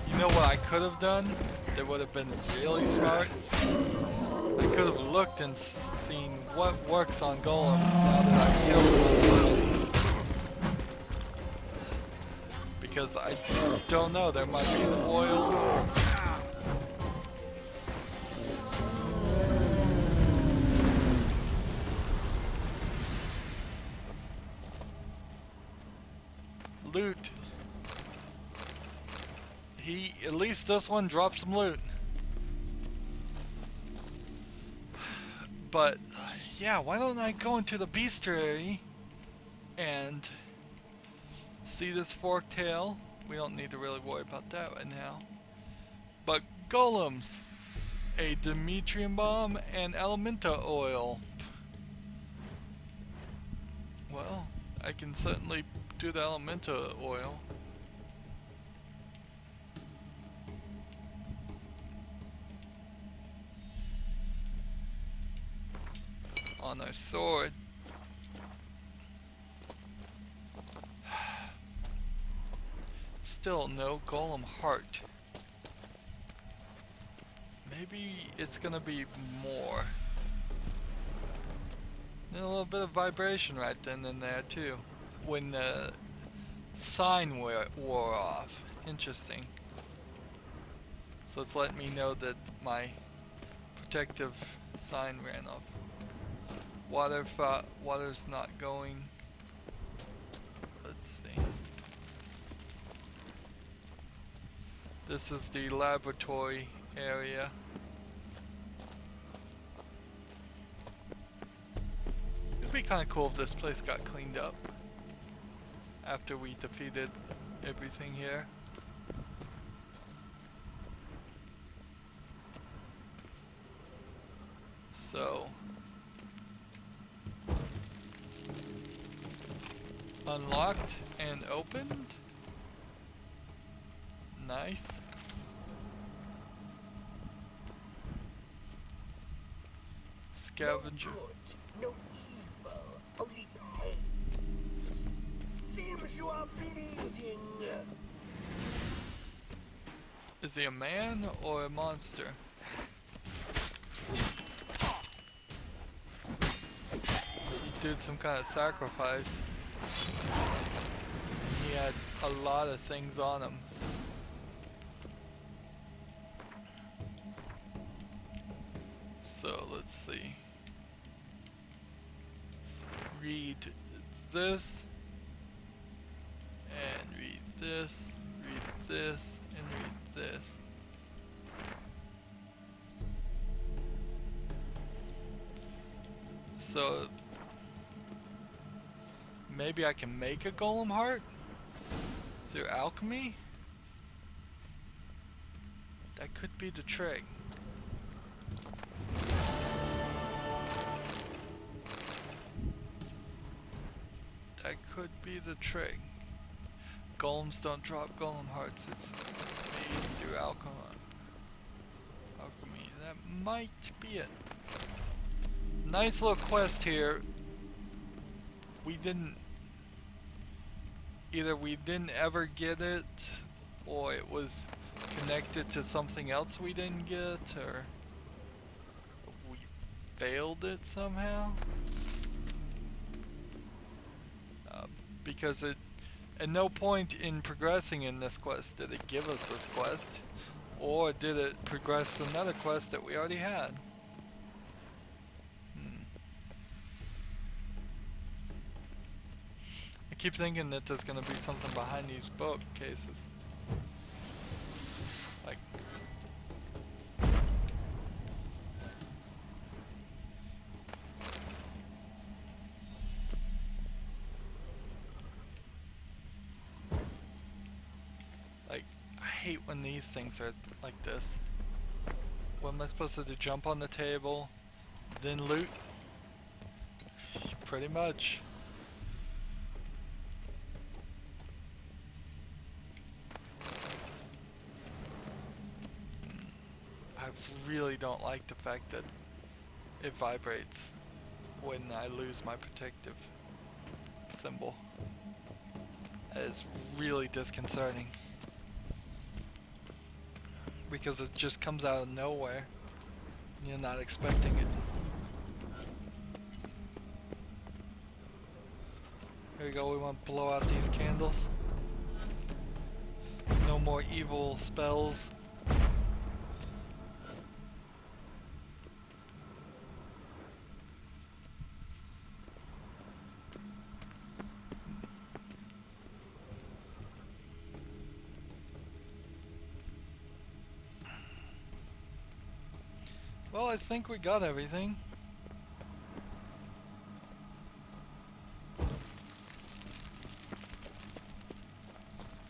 You know what I could have done? That would have been really smart. I could have looked and seeing what works on golems now that I've killed one. Because I don't know, there might be an oil. Loot. At least this one dropped some loot. But yeah, why don't I go into the bestiary and see this forked tail? We don't need to really worry about that right now. But golems, a Demetrium bomb, and Elementa oil. Well, I can certainly do the Elementa oil. On our sword. Still no golem heart. Maybe it's gonna be more. And a little bit of vibration right then and there too. When the sign wore off. Interesting. So it's letting me know that my protective sign ran off. Water's not going. Let's see. This is the laboratory area. It'd be kind of cool if this place got cleaned up after we defeated everything here. So unlocked and opened. Nice. Scavenger. No good, no evil, only pain. Seems you are bleeding. Is he a man or a monster? He did some kind of sacrifice. He had a lot of things on him. So let's see. Read this, and read this, read this, and read this. So maybe I can make a golem heart through alchemy? That could be the trick. That could be the trick. Golems don't drop golem hearts, it's made through alchemy. That might be it. Nice little quest here. Either we didn't ever get it, or it was connected to something else we didn't get, or we failed it somehow. Because at no point in progressing in this quest did it give us this quest, or did it progress another quest that we already had. I keep thinking that there's gonna be something behind these bookcases. Like, I hate when these things are like this. What am I supposed to do? Jump on the table, then loot? Pretty much. I really don't like the fact that it vibrates when I lose my protective symbol. That is really disconcerting. Because it just comes out of nowhere. You're not expecting it. Here we go, we want to blow out these candles. No more evil spells. Well, I think we got everything.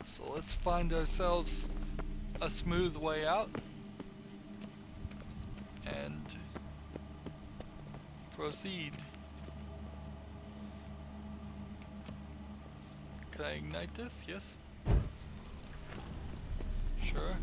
So let's find ourselves a smooth way out and proceed. Can I ignite this? Yes. Sure.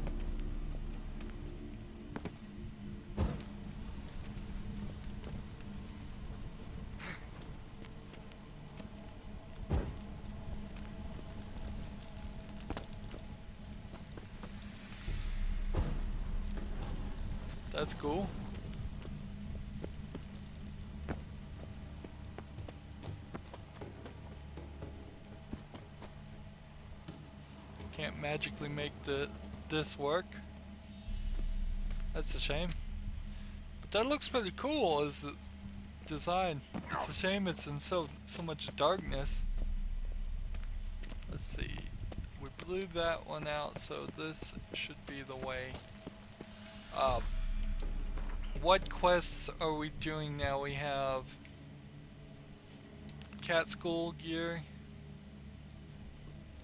That's cool. Can't magically make this work. That's a shame. But that looks pretty cool as the design. It's a shame it's in so much darkness. Let's see. We blew that one out, so this should be the way. What quests are we doing now? We have cat school gear.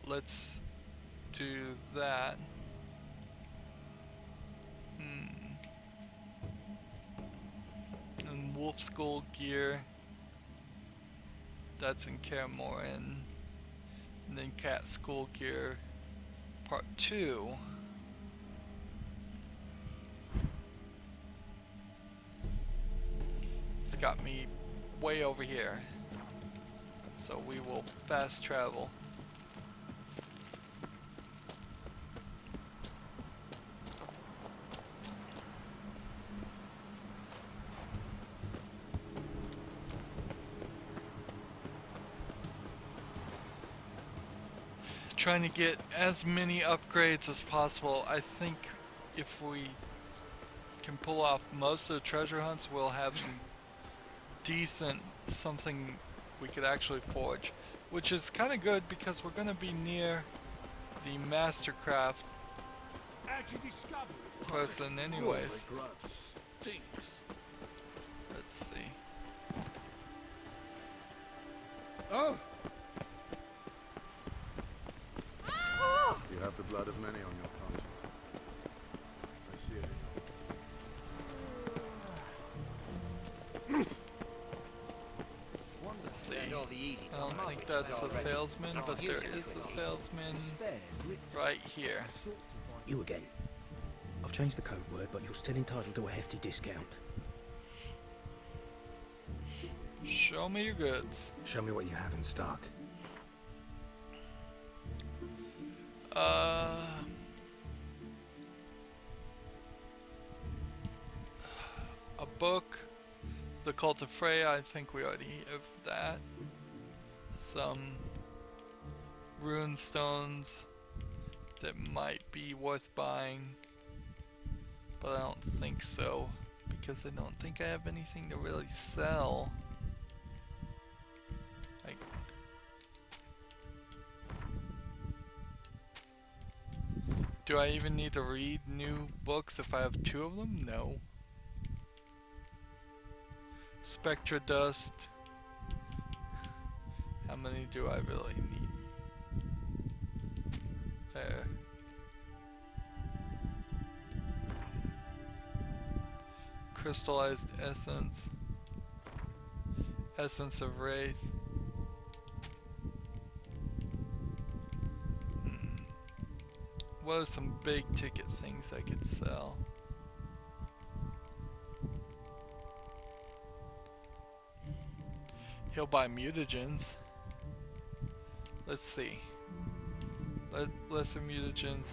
Let's do that. And wolf school gear. That's in Kaer Morhen. And then cat school gear part 2. It's got me way over here. So we will fast travel. Trying to get as many upgrades as possible. I think if we can pull off most of the treasure hunts, we'll have some decent something we could actually forge, which is kind of good because we're going to be near the Mastercraft person anyways. Let's see. Oh! You have the blood of many on your conscience. I see it. I don't think that's a salesman, but there is a salesman right here. You again. I've changed the code word, but you're still entitled to a hefty discount. Show me your goods. Show me what you have in stock. A book, The Cult of Freya, I think we already have that. Some rune stones that might be worth buying, but I don't think so, because I don't think I have anything to really sell. Like, do I even need to read new books if I have 2 of them? No. Spectra dust. How many do I really need? There. Crystallized essence. Essence of Wraith. What are some big ticket things I could sell? He'll buy mutagens. Let's see. Lesser mutagens.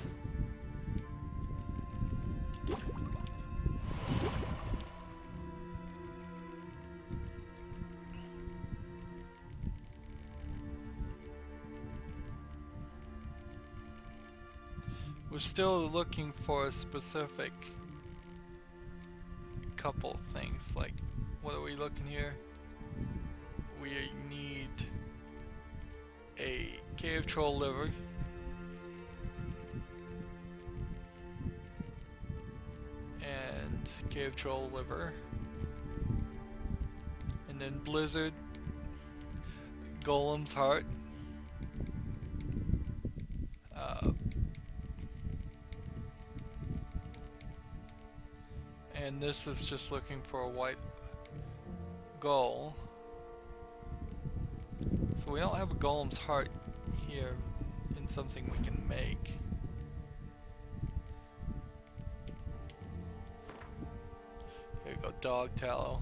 We're still looking for a specific couple things. Like, what are we looking here? We need a cave troll liver. And cave troll liver. And then blizzard golem's heart. And this is just looking for a white gull. So we don't have a golem's heart here in something we can make. Here we go, dog tallow.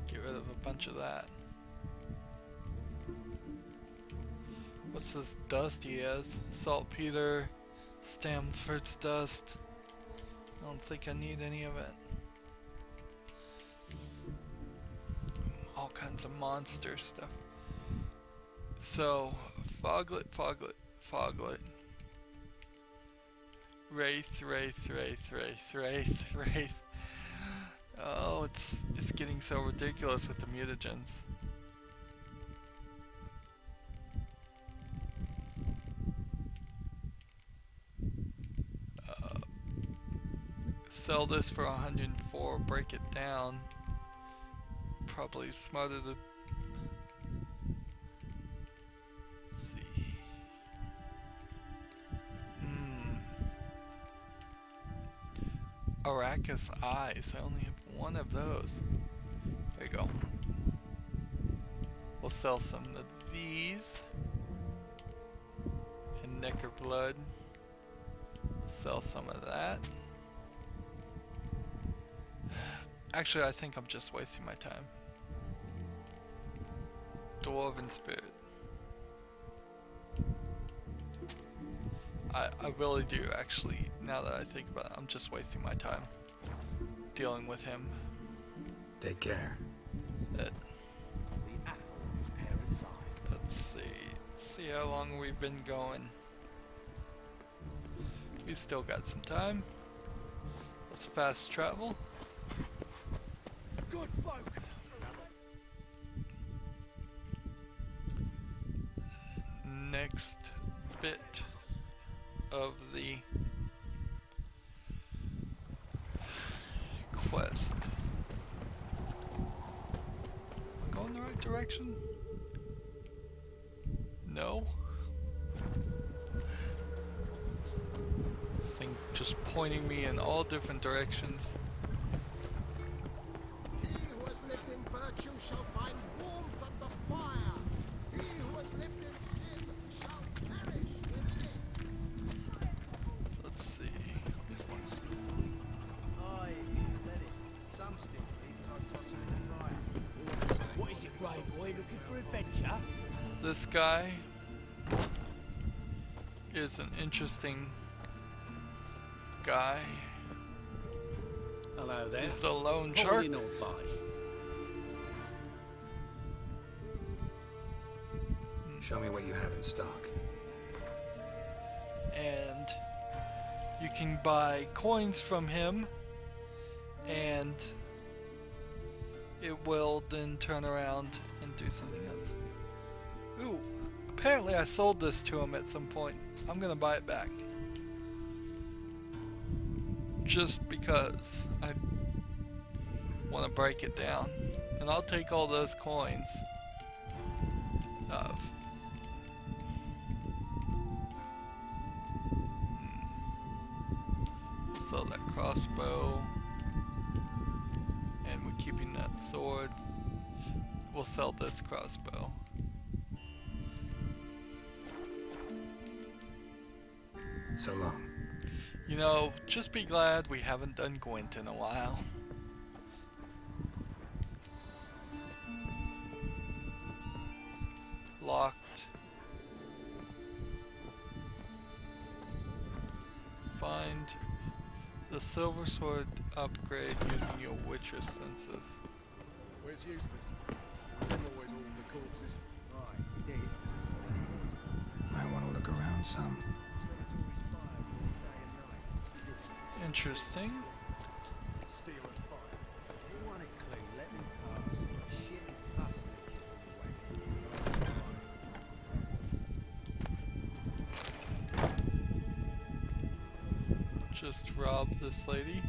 Get rid of a bunch of that. What's this dust he has? Saltpeter, Stamford's dust. I don't think I need any of it. All kinds of monster stuff. So, Foglet, Foglet, Foglet. Wraith, Wraith, Wraith, Wraith, Wraith, Wraith. Oh, it's getting so ridiculous with the mutagens. Sell this for 104, break it down. Probably smarter to see. Arrakis eyes. I only have one of those. There you go. We'll sell some of these. And Necker blood. Sell some of that. Actually, I think I'm just wasting my time. Dwarven spirit. I really do, actually. Now that I think about it, I'm just wasting my time dealing with him. Take care. The apple of his parents' eye. Let's see how long we've been going. We still got some time. Let's fast travel. Good folk. Next bit of the quest. Am I going the right direction? No? This thing just pointing me in all different directions. He who has lived in virtue shall find warmth at the fire. He who has lived in sin shall perish within it. Let's see. This one's still green. Aye, he's let it. Some still leaves, I toss him in the fire. What is it, Grey Boy? Looking for adventure? This guy is an interesting guy. Hello there. He's the lone shark. Holding on by. Show me what you have in stock. And you can buy coins from him, and it will then turn around and do something else. Ooh, apparently I sold this to him at some point. I'm gonna buy it back. Just because I want to break it down. And I'll take all those coins. Sell that crossbow. And we're keeping that sword. We'll sell this crossbow. So long. You know, just be glad we haven't done Gwent in a while. Locked. Find the silver sword upgrade using your Witcher senses. Where's Eustace? Is him always all the corpses? Right, dead. Might want to look around some. Interesting. Steel and fire. If you want a clue, let me pass. Shit and pus leaking. Just rob this lady.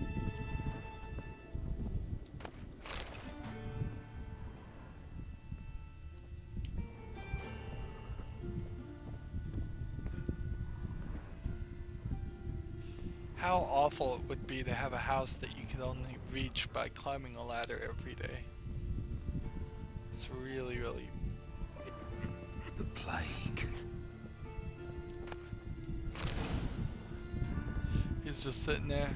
How awful it would be to have a house that you could only reach by climbing a ladder every day. It's really, really... The plague. He's just sitting there.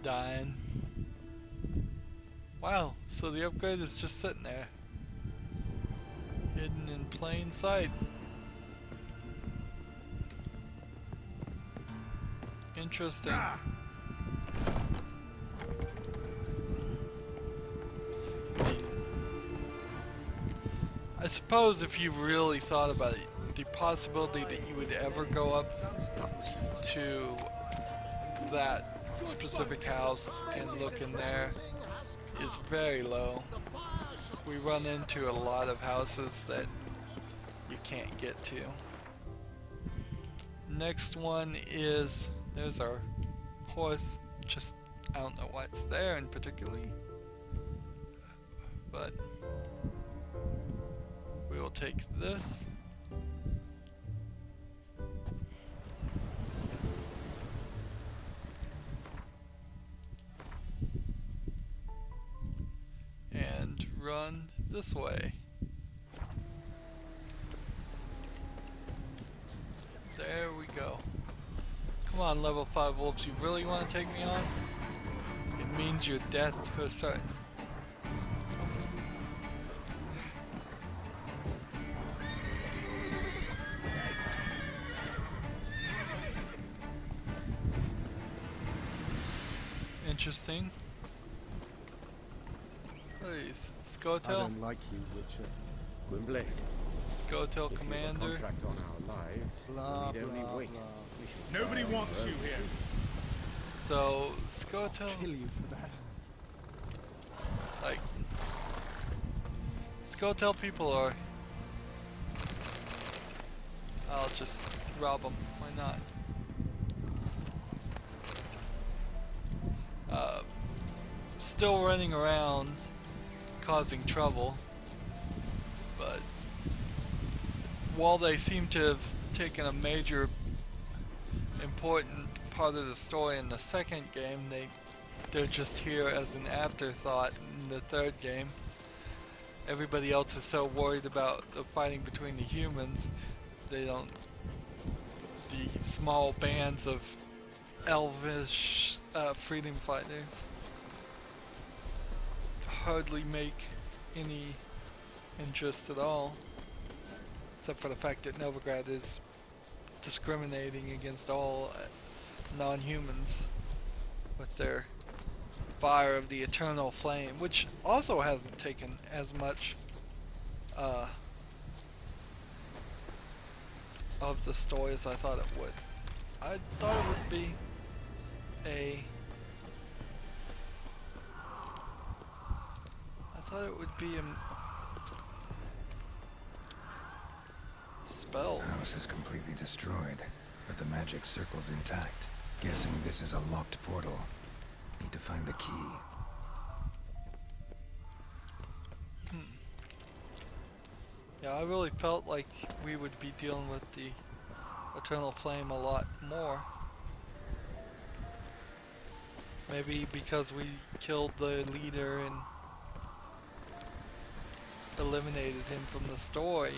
Dying. Wow, so the upgrade is just sitting there. Hidden in plain sight. Interesting. I suppose if you really thought about it, the possibility that you would ever go up to that specific house and look in there is very low. We run into a lot of houses that you can't get to. Next one is, there's our horse, just, I don't know why it's there in particularly, but we will take this. And run this way. There we go. Come on, level 5 wolves, you really want to take me on? It means your death for certain. Interesting. Please, I Skotel. don't like you, Witcher. Gwynblade, Skotel if you have a Commander. contract on our lives, Blah, we need only blah, wait. blah. We should Nobody buy wants you roads. here. So, Skotel, Kill you for that. like, Skotel people are, I'll just rob them, why not? Still running around causing trouble, but while they seem to have taken a major important part of the story in the second game, they're just here as an afterthought in the third game. Everybody else is so worried about the fighting between the humans, they don't, the small bands of elvish freedom fighters hardly make any interest at all, except for the fact that Novigrad is discriminating against all non-humans with their fire of the eternal flame, which also hasn't taken as much of the story as I thought it would. I thought it would be a spells. The house is completely destroyed, but the magic circle's intact. Guessing this is a locked portal. Need to find the key. Yeah, I really felt like we would be dealing with the eternal flame a lot more. Maybe because we killed the leader and eliminated him from the story,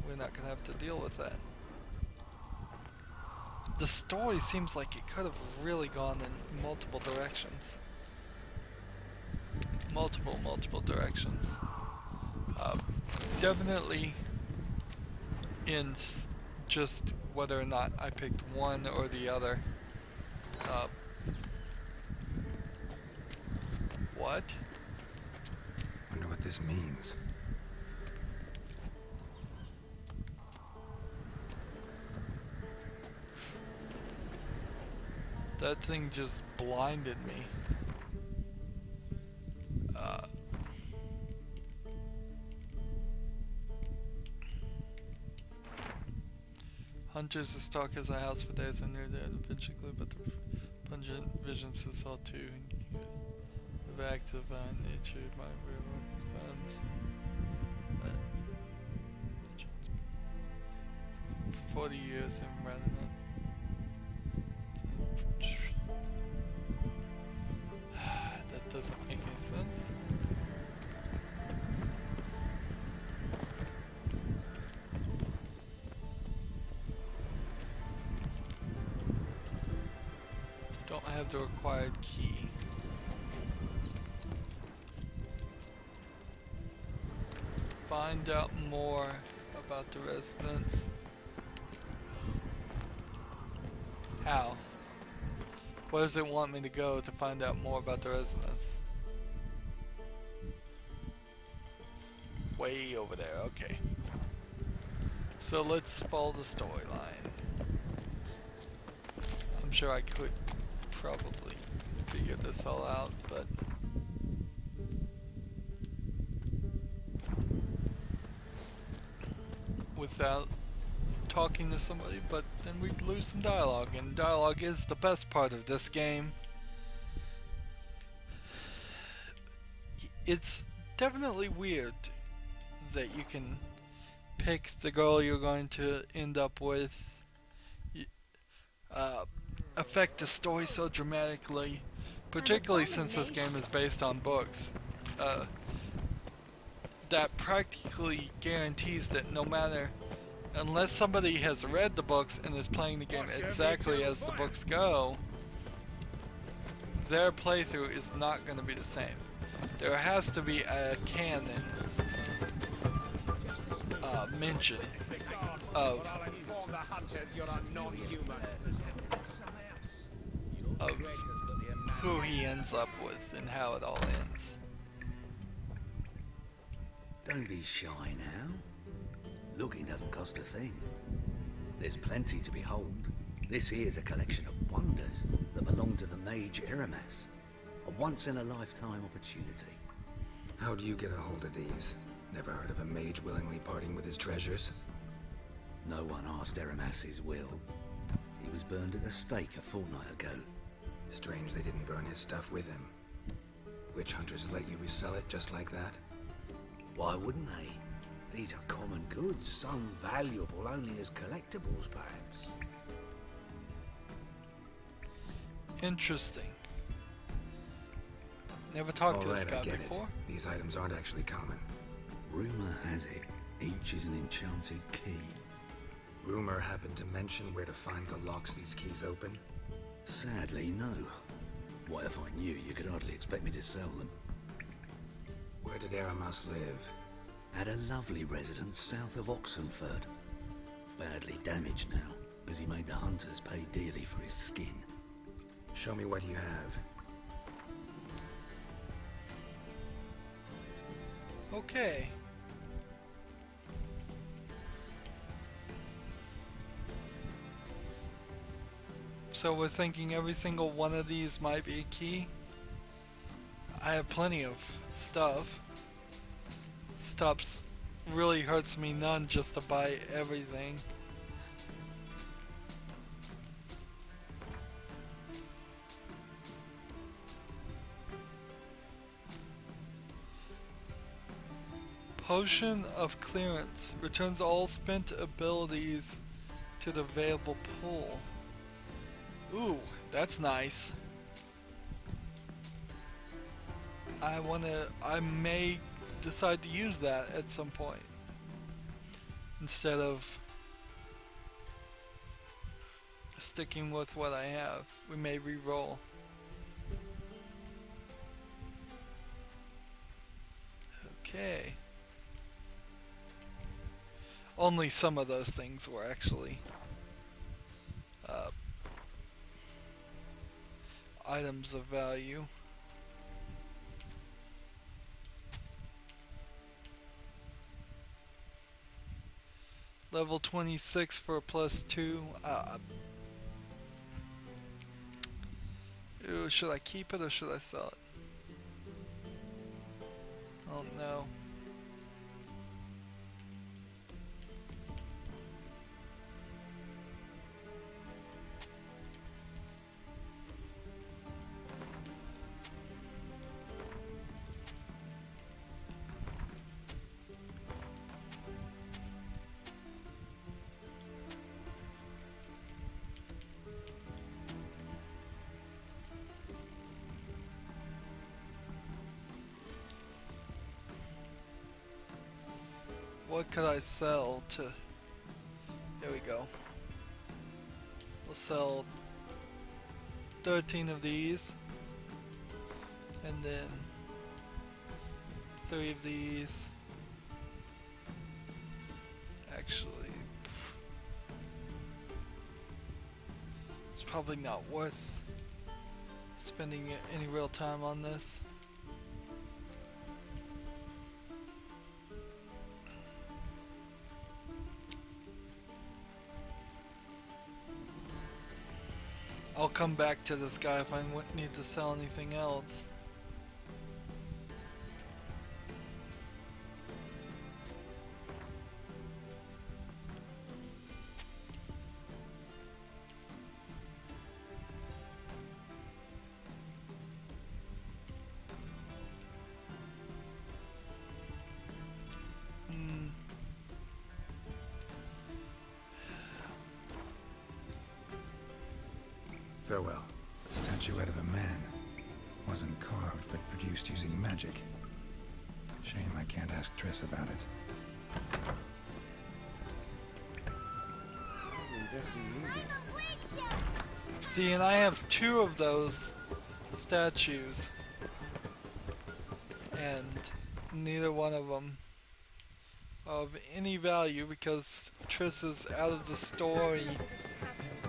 we're not gonna have to deal with that. The story seems like it could have really gone in multiple directions. Multiple directions. Definitely in just whether or not I picked one or the other. What? Wonder what this means. That thing just blinded me. Hunters and stalkers are house for days and near dead eventually, but the pungent visions is all too of active nature. My response. 40 years and rather than that doesn't make any sense. Don't have the required key. Find out more about the residents. How? Where does it want me to go to find out more about the residents? Way over there, okay. So let's follow the storyline. I'm sure I could probably figure this all out, but without talking to somebody, but then we'd lose some dialogue, and dialogue is the best part of this game. It's definitely weird that you can pick the girl you're going to end up with, affect the story so dramatically, particularly since this game is based on books. That practically guarantees that no matter, unless somebody has read the books and is playing the game exactly as the books go, their playthrough is not going to be the same. There has to be a canon mention of who he ends up with and how it all ends. Don't be shy now. Looking doesn't cost a thing. There's plenty to behold. This here's a collection of wonders that belong to the mage Eramas. A once-in-a-lifetime opportunity. How do you get a hold of these? Never heard of a mage willingly parting with his treasures? No one asked Eramas's will. He was burned at the stake a fortnight ago. Strange they didn't burn his stuff with him. Witch hunters let you resell it just like that? Why wouldn't they? These are common goods, some valuable only as collectibles, perhaps. Interesting. Never talked to this guy I get before. it. These items aren't actually common. Rumor has it, each is an enchanted key. Rumor happened to mention where to find the locks these keys open? Sadly, no. What if I knew, you could hardly expect me to sell them. Where did Eramas live? At a lovely residence south of Oxenford. Badly damaged now, as he made the hunters pay dearly for his skin. Show me what you have. Okay. So we're thinking every single one of these might be a key. I have plenty of stuff. Stops really hurts me none just to buy everything. Potion of Clearance returns all spent abilities to the available pool. Ooh, that's nice. I may decide to use that at some point instead of sticking with what I have. We may re-roll. Okay. Only some of those things were actually items of value. Level 26 for a +2. So should I keep it or should I sell it? I don't know. What could I sell to? Here we go. We'll sell 13 of these, and then 3 of these. Actually, it's probably not worth spending any real time on this. I'll come back to this guy if I need to sell anything else. Farewell. The statuette of a man. Wasn't carved, but produced using magic. Shame I can't ask Triss about it. Invest in movies. See, and I have 2 of those statues, and neither one of them of any value because Triss is out of the story,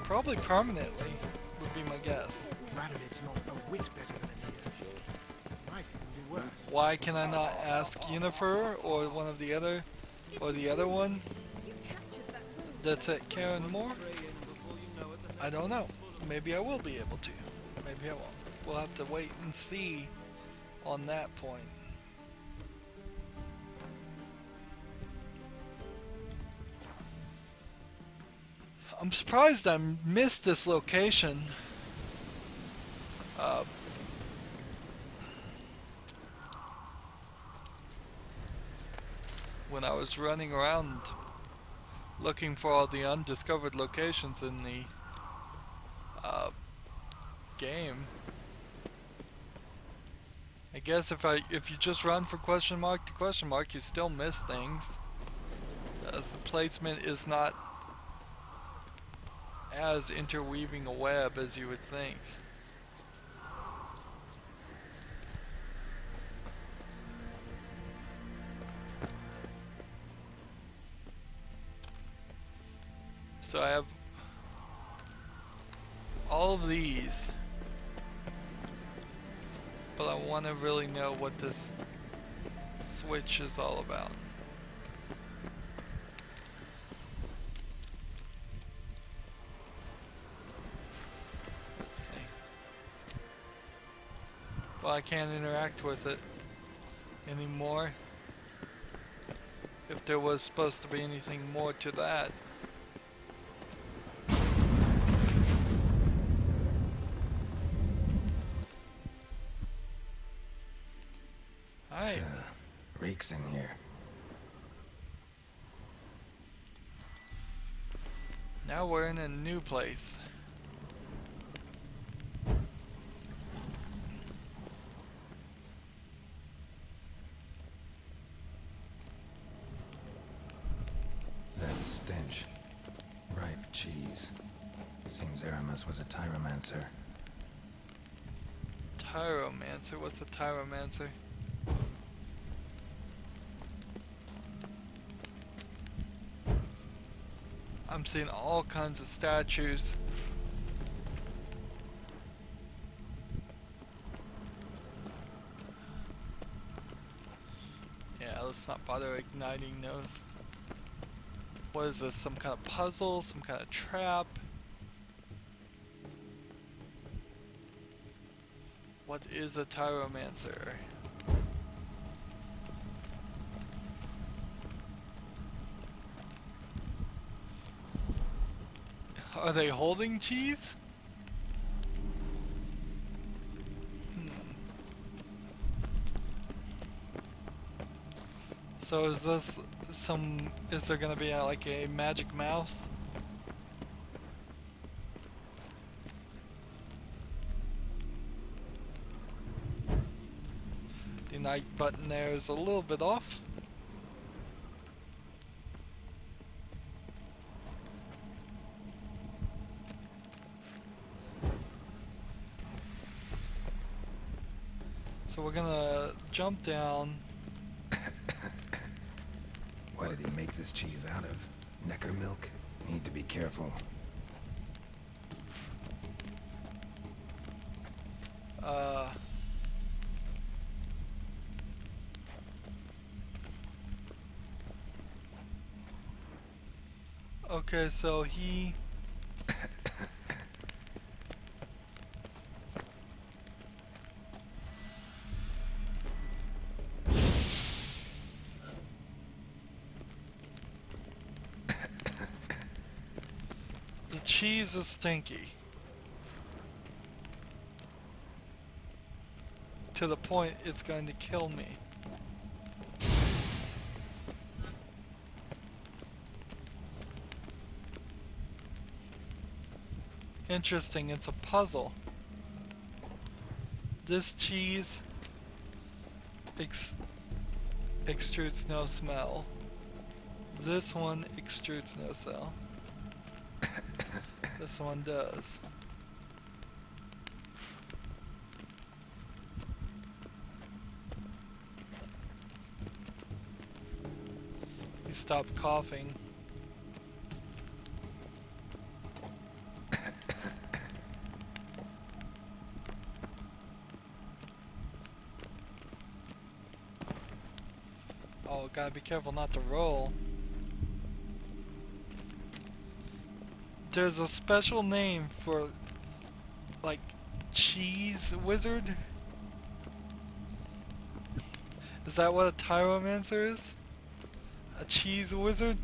probably permanently, would be my guess. Radovit's not a whit better than Anita. Might even be worse. Why can I not ask Yennefer or one of the other, or the other one that's at Karen Moore? I don't know. Maybe I will be able to. Maybe I won't. We'll have to wait and see on that point. I'm surprised I missed this location. When I was running around looking for all the undiscovered locations in the game. I guess if you just run from question mark to question mark, you still miss things. The placement is not as interweaving a web as you would think. So I have all of these, but I want to really know what this switch is all about. Let's see. Well, I can't interact with it anymore. If there was supposed to be anything more to that. Hi. Reeks in here. Now we're in a new place. That stench. Ripe cheese. Seems Aramis was a tyromancer. Tyromancer? What's a tyromancer? I'm seeing all kinds of statues. Yeah, let's not bother igniting those. What is this? Some kind of puzzle? Some kind of trap? What is a Tyromancer? Are they holding cheese? So is this is there gonna be like a magic mouse? The night button there is a little bit off. So we're gonna jump down. What did he make this cheese out of? Necker milk? Need to be careful. Okay, so he... The cheese is stinky. To the point it's going to kill me. Interesting, it's a puzzle. This cheese extrudes no smell. This one extrudes no smell. This one does. He stopped coughing. Oh, gotta be careful not to roll. There's a special name for, like, cheese wizard? Is that what a Tyromancer is? A cheese wizard?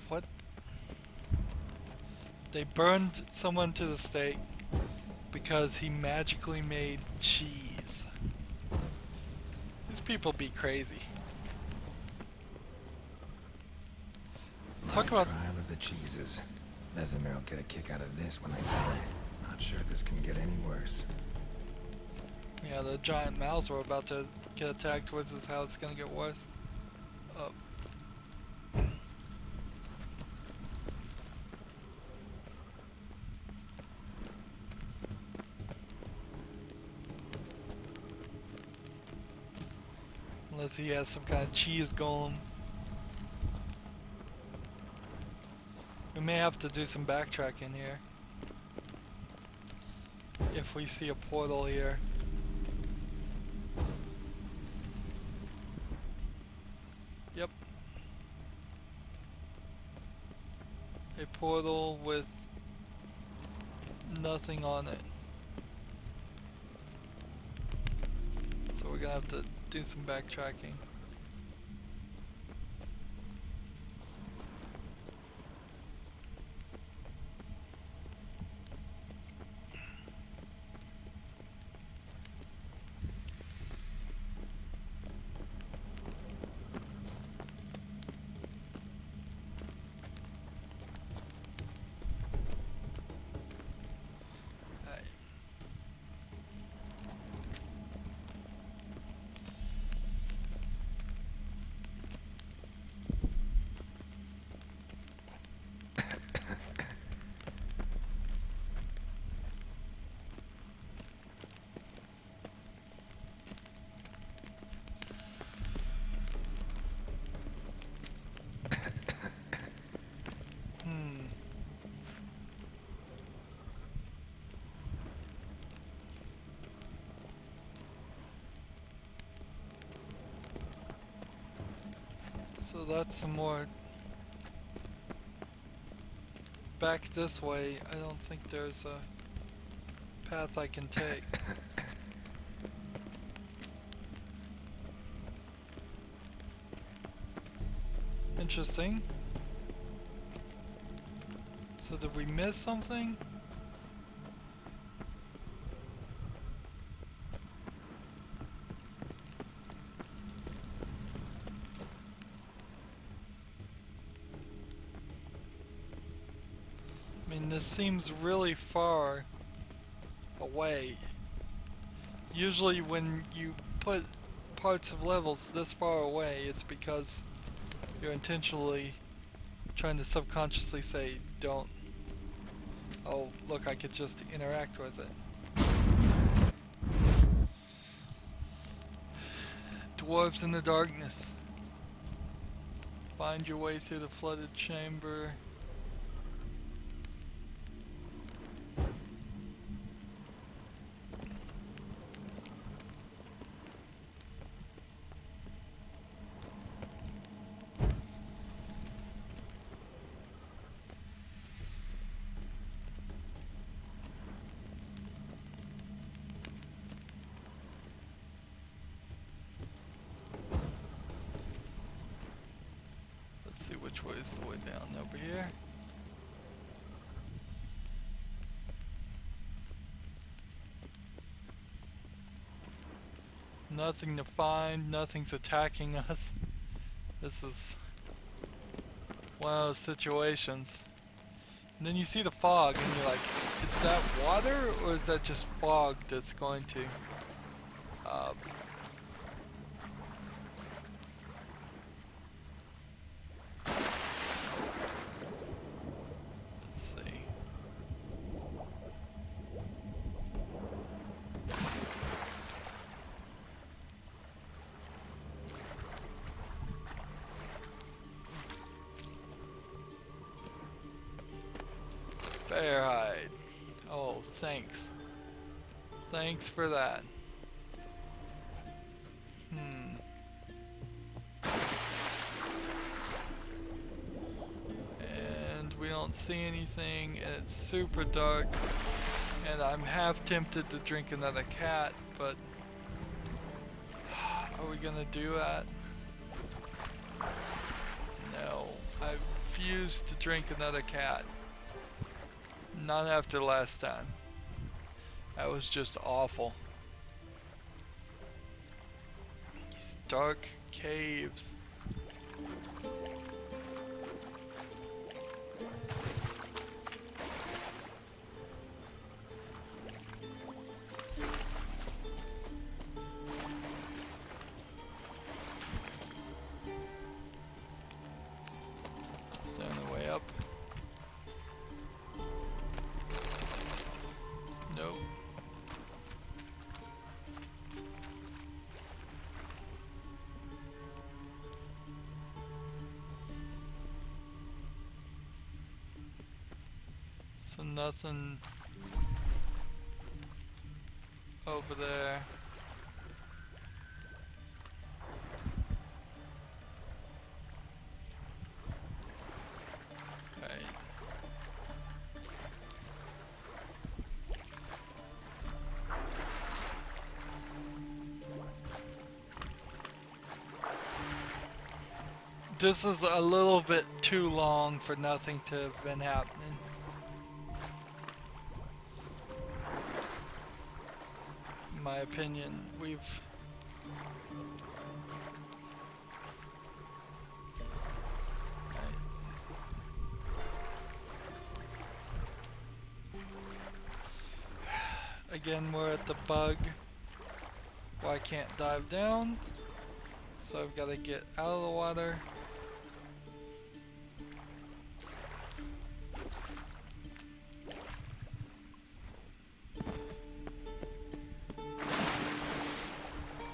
What? They burned someone to the stake because he magically made cheese. These people be crazy. Talk about Trial of the cheeses. Vesemir will get a kick out of this when I tell him. Not sure this can get any worse. yeah, the giant mouse we're about to get attacked with is how it's gonna get worse. Unless he has some kind of cheese golem. We may have to do some backtracking here. If we see a portal here. Yep. A portal with nothing on it. So we're gonna have to do some backtracking. So that's some more. Back this way, I don't think there's a path I can take. Interesting. So did we miss something? I mean, this seems really far away. Usually when you put parts of levels this far away, it's because you're intentionally trying to subconsciously say, don't. Oh, look, I could just interact with it. Dwarves in the darkness. Find your way through the flooded chamber. Let's see which way is the way down. Over here. Nothing to find, nothing's attacking us. This is one of those situations. And then you see the fog and you're like, is that water or is that just fog that's going to let's see. Bear hide. Oh, thanks. Thanks for that. And we don't see anything, and it's super dark. And I'm half tempted to drink another cat, but are we gonna do that? No. I refuse to drink another cat. Not after last time. That was just awful. These dark caves. Is there any way up? Nope. So nothing over there. Right. This is a little bit too long for nothing to have been happening. In my opinion, we've again, we're at the bug where I can't dive down, so I've got to get out of the water.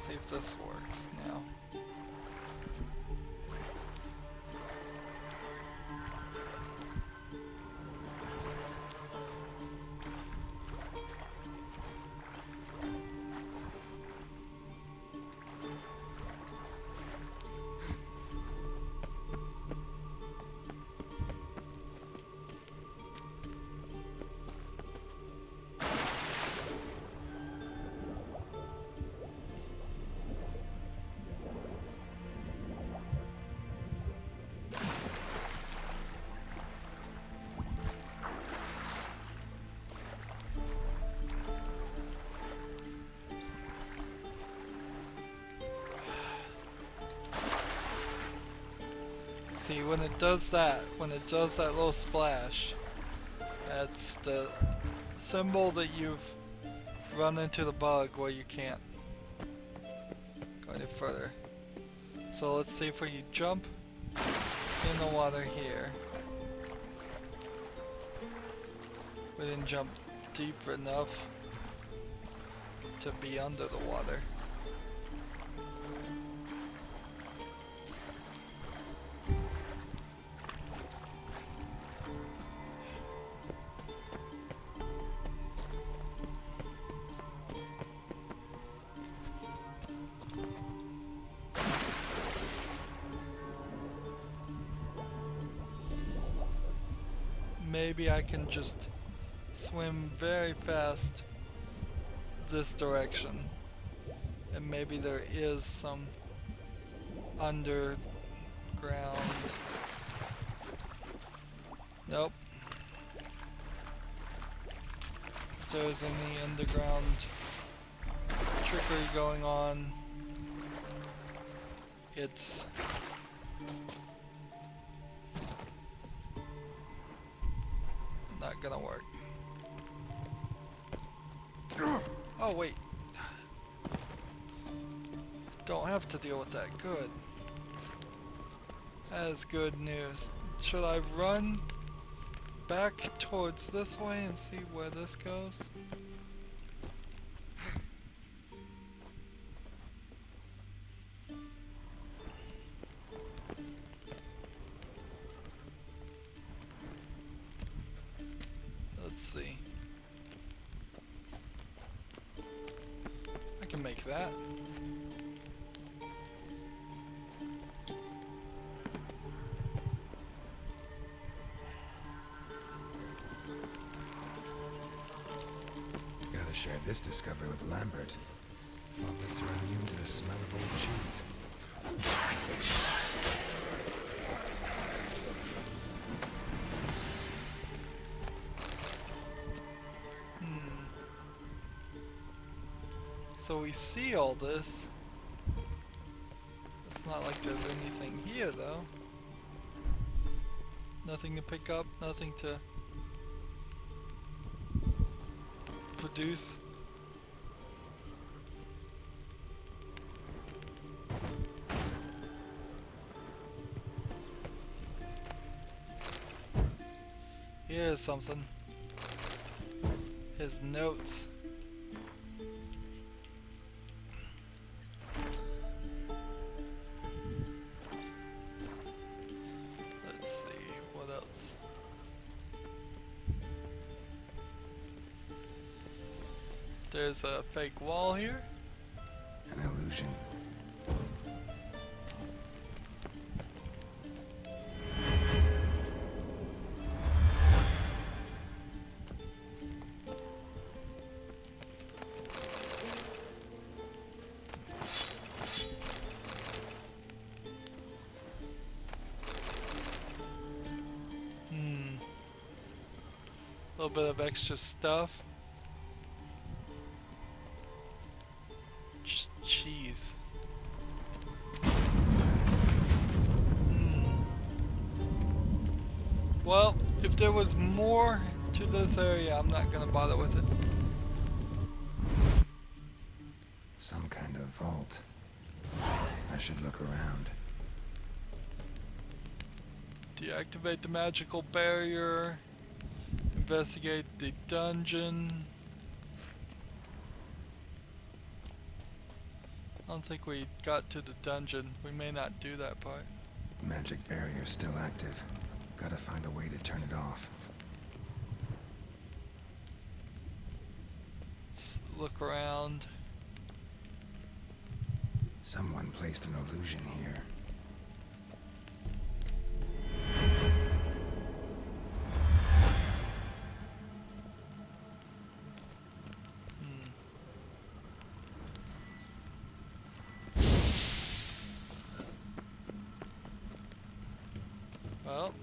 See if this works now. See, when it does that little splash, that's the symbol that you've run into the bug where you can't go any further. So let's see if we jump in the water here. We didn't jump deep enough to be under the water. Maybe I can just swim very fast this direction, and maybe there is some underground. Nope. If there's any underground trickery going on, it's not gonna work. Oh wait. Don't have to deal with that. Good. That is good news. Should I run back towards this way and see where this goes? Let's see. I can make that. Gotta share this discovery with Lambert. Froglets are immune to the smell of old cheese. So we see all this. It's not like there's anything here though. Nothing to pick up, nothing to produce. Here's something. His notes. Let's see, what else? There's a fake wall here. An illusion. A little bit of extra stuff. Cheese. Well, if there was more to this area, I'm not gonna bother with it. Some kind of vault. I should look around. Deactivate the magical barrier. Investigate the dungeon. I don't think we got to the dungeon. We may not do that part. Magic barrier still active. Gotta find a way to turn it off. Let's look around. Someone placed an illusion here. Well,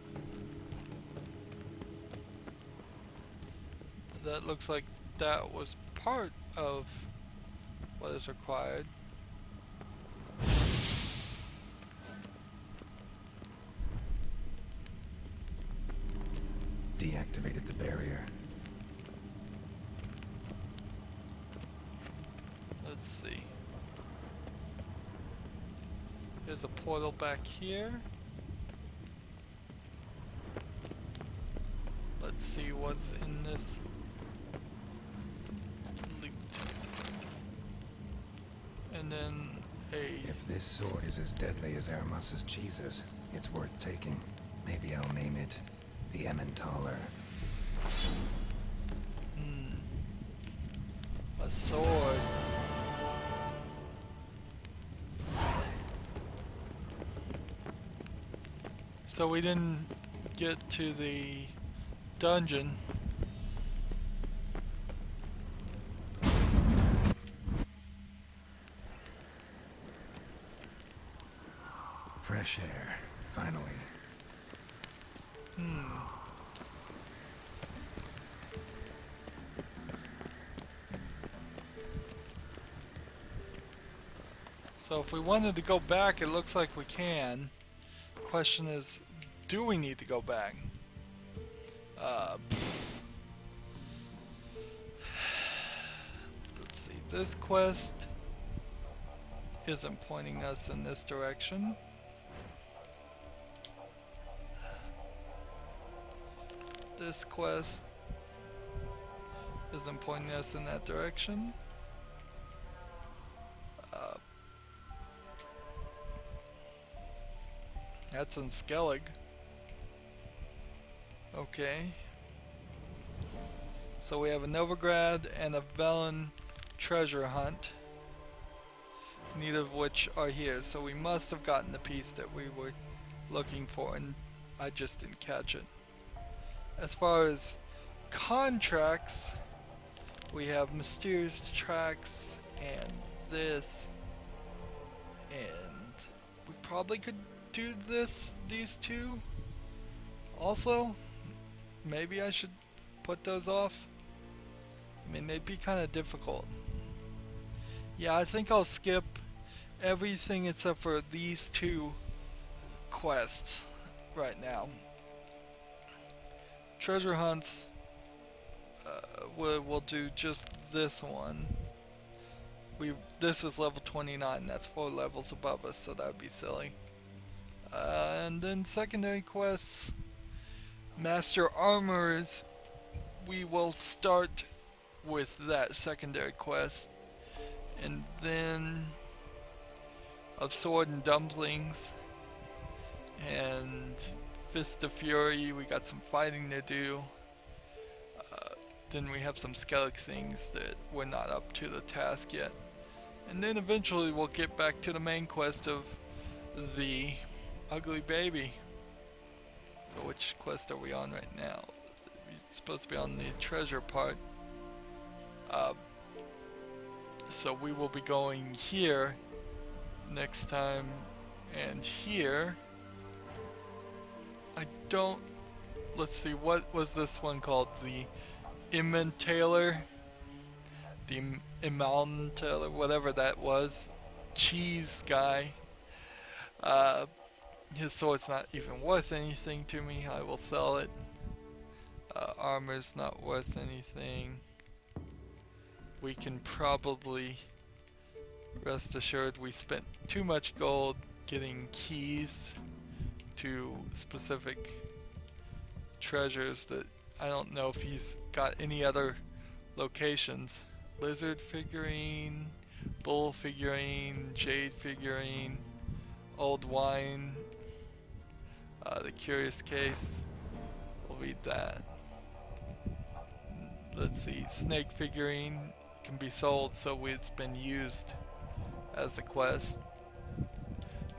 that looks like that was part of what is required. activated the barrier. Let's see. There's a portal back here. Let's see what's in this loot. And then If this sword is as deadly as Aramas's cheeses, it's worth taking. Maybe I'll name it the Emmentaler. a sword. So we didn't get to the dungeon. Fresh air, finally. So if we wanted to go back, it looks like we can. Question is, do we need to go back? Let's see, this quest isn't pointing us in this direction. This quest isn't pointing us in that direction. That's in Skellig. Okay. So we have a Novigrad and a Velen treasure hunt. Neither of which are here. So we must have gotten the piece that we were looking for and I just didn't catch it. As far as contracts, we have Mysterious Tracks and this. And we probably could do these two also. Maybe I should put those off. I mean, they'd be kind of difficult. Yeah, I think I'll skip everything except for these two quests right now. Treasure hunts, we'll do just this one. This is level 29, that's 4 levels above us, so that would be silly. And then secondary quests, Master Armorers, we will start with that secondary quest. And then of Sword and Dumplings and Fist of Fury, we got some fighting to do. Then we have some Skellig things that we're not up to the task yet. And then eventually we'll get back to the main quest of the ugly baby. So which quest are we on right now? We're supposed to be on the treasure part. So we will be going here next time and here. Let's see, what was this one called? The Emmentaler? The Emmentaler, whatever that was. Cheese guy. His sword's not even worth anything to me. I will sell it. Armor's not worth anything. We can probably rest assured we spent too much gold getting keys to specific treasures that I don't know if he's got any other locations. Lizard figurine, bull figurine, jade figurine, old wine, the curious case. We'll read that. Let's see, snake figurine can be sold, so it's been used as a quest.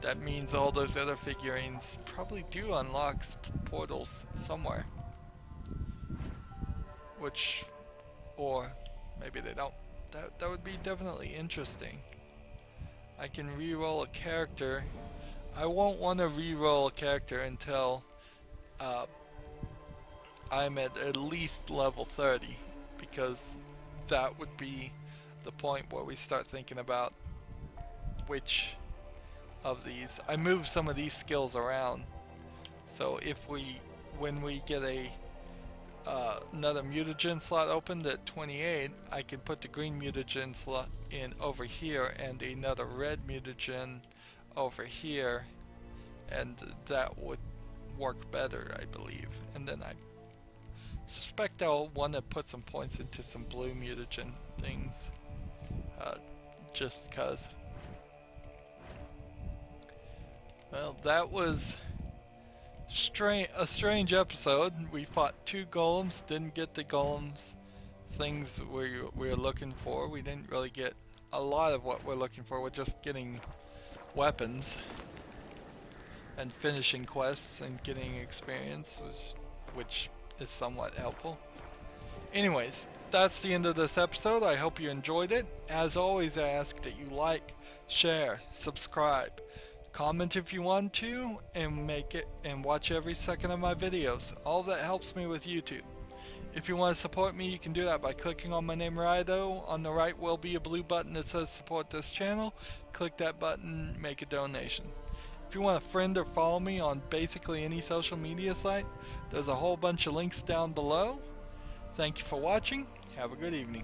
That means all those other figurines probably do unlock portals somewhere. Or maybe they don't. That would be definitely interesting. I can re-roll a character. I won't want to re-roll a character until I'm at least level 30, because that would be the point where we start thinking about which of these. I move some of these skills around, so when we get a another mutagen slot opened at 28, I could put the green mutagen slot in over here and another red mutagen over here, and that would work better, I believe. And then I suspect I'll want to put some points into some blue mutagen things, just cause. Well, that was a strange episode. We fought 2 golems, didn't get the golems things we were looking for. We didn't really get a lot of what we're looking for. We're just getting weapons and finishing quests and getting experience, which is somewhat helpful. Anyways, that's the end of this episode. I hope you enjoyed it. As always, I ask that you like, share, subscribe, comment if you want to, and watch every second of my videos. All that helps me with YouTube. If you want to support me, you can do that by clicking on my name, Rydo. On the right will be a blue button that says support this channel. Click that button, make a donation. If you want to friend or follow me on basically any social media site, there's a whole bunch of links down below. Thank you for watching. Have a good evening.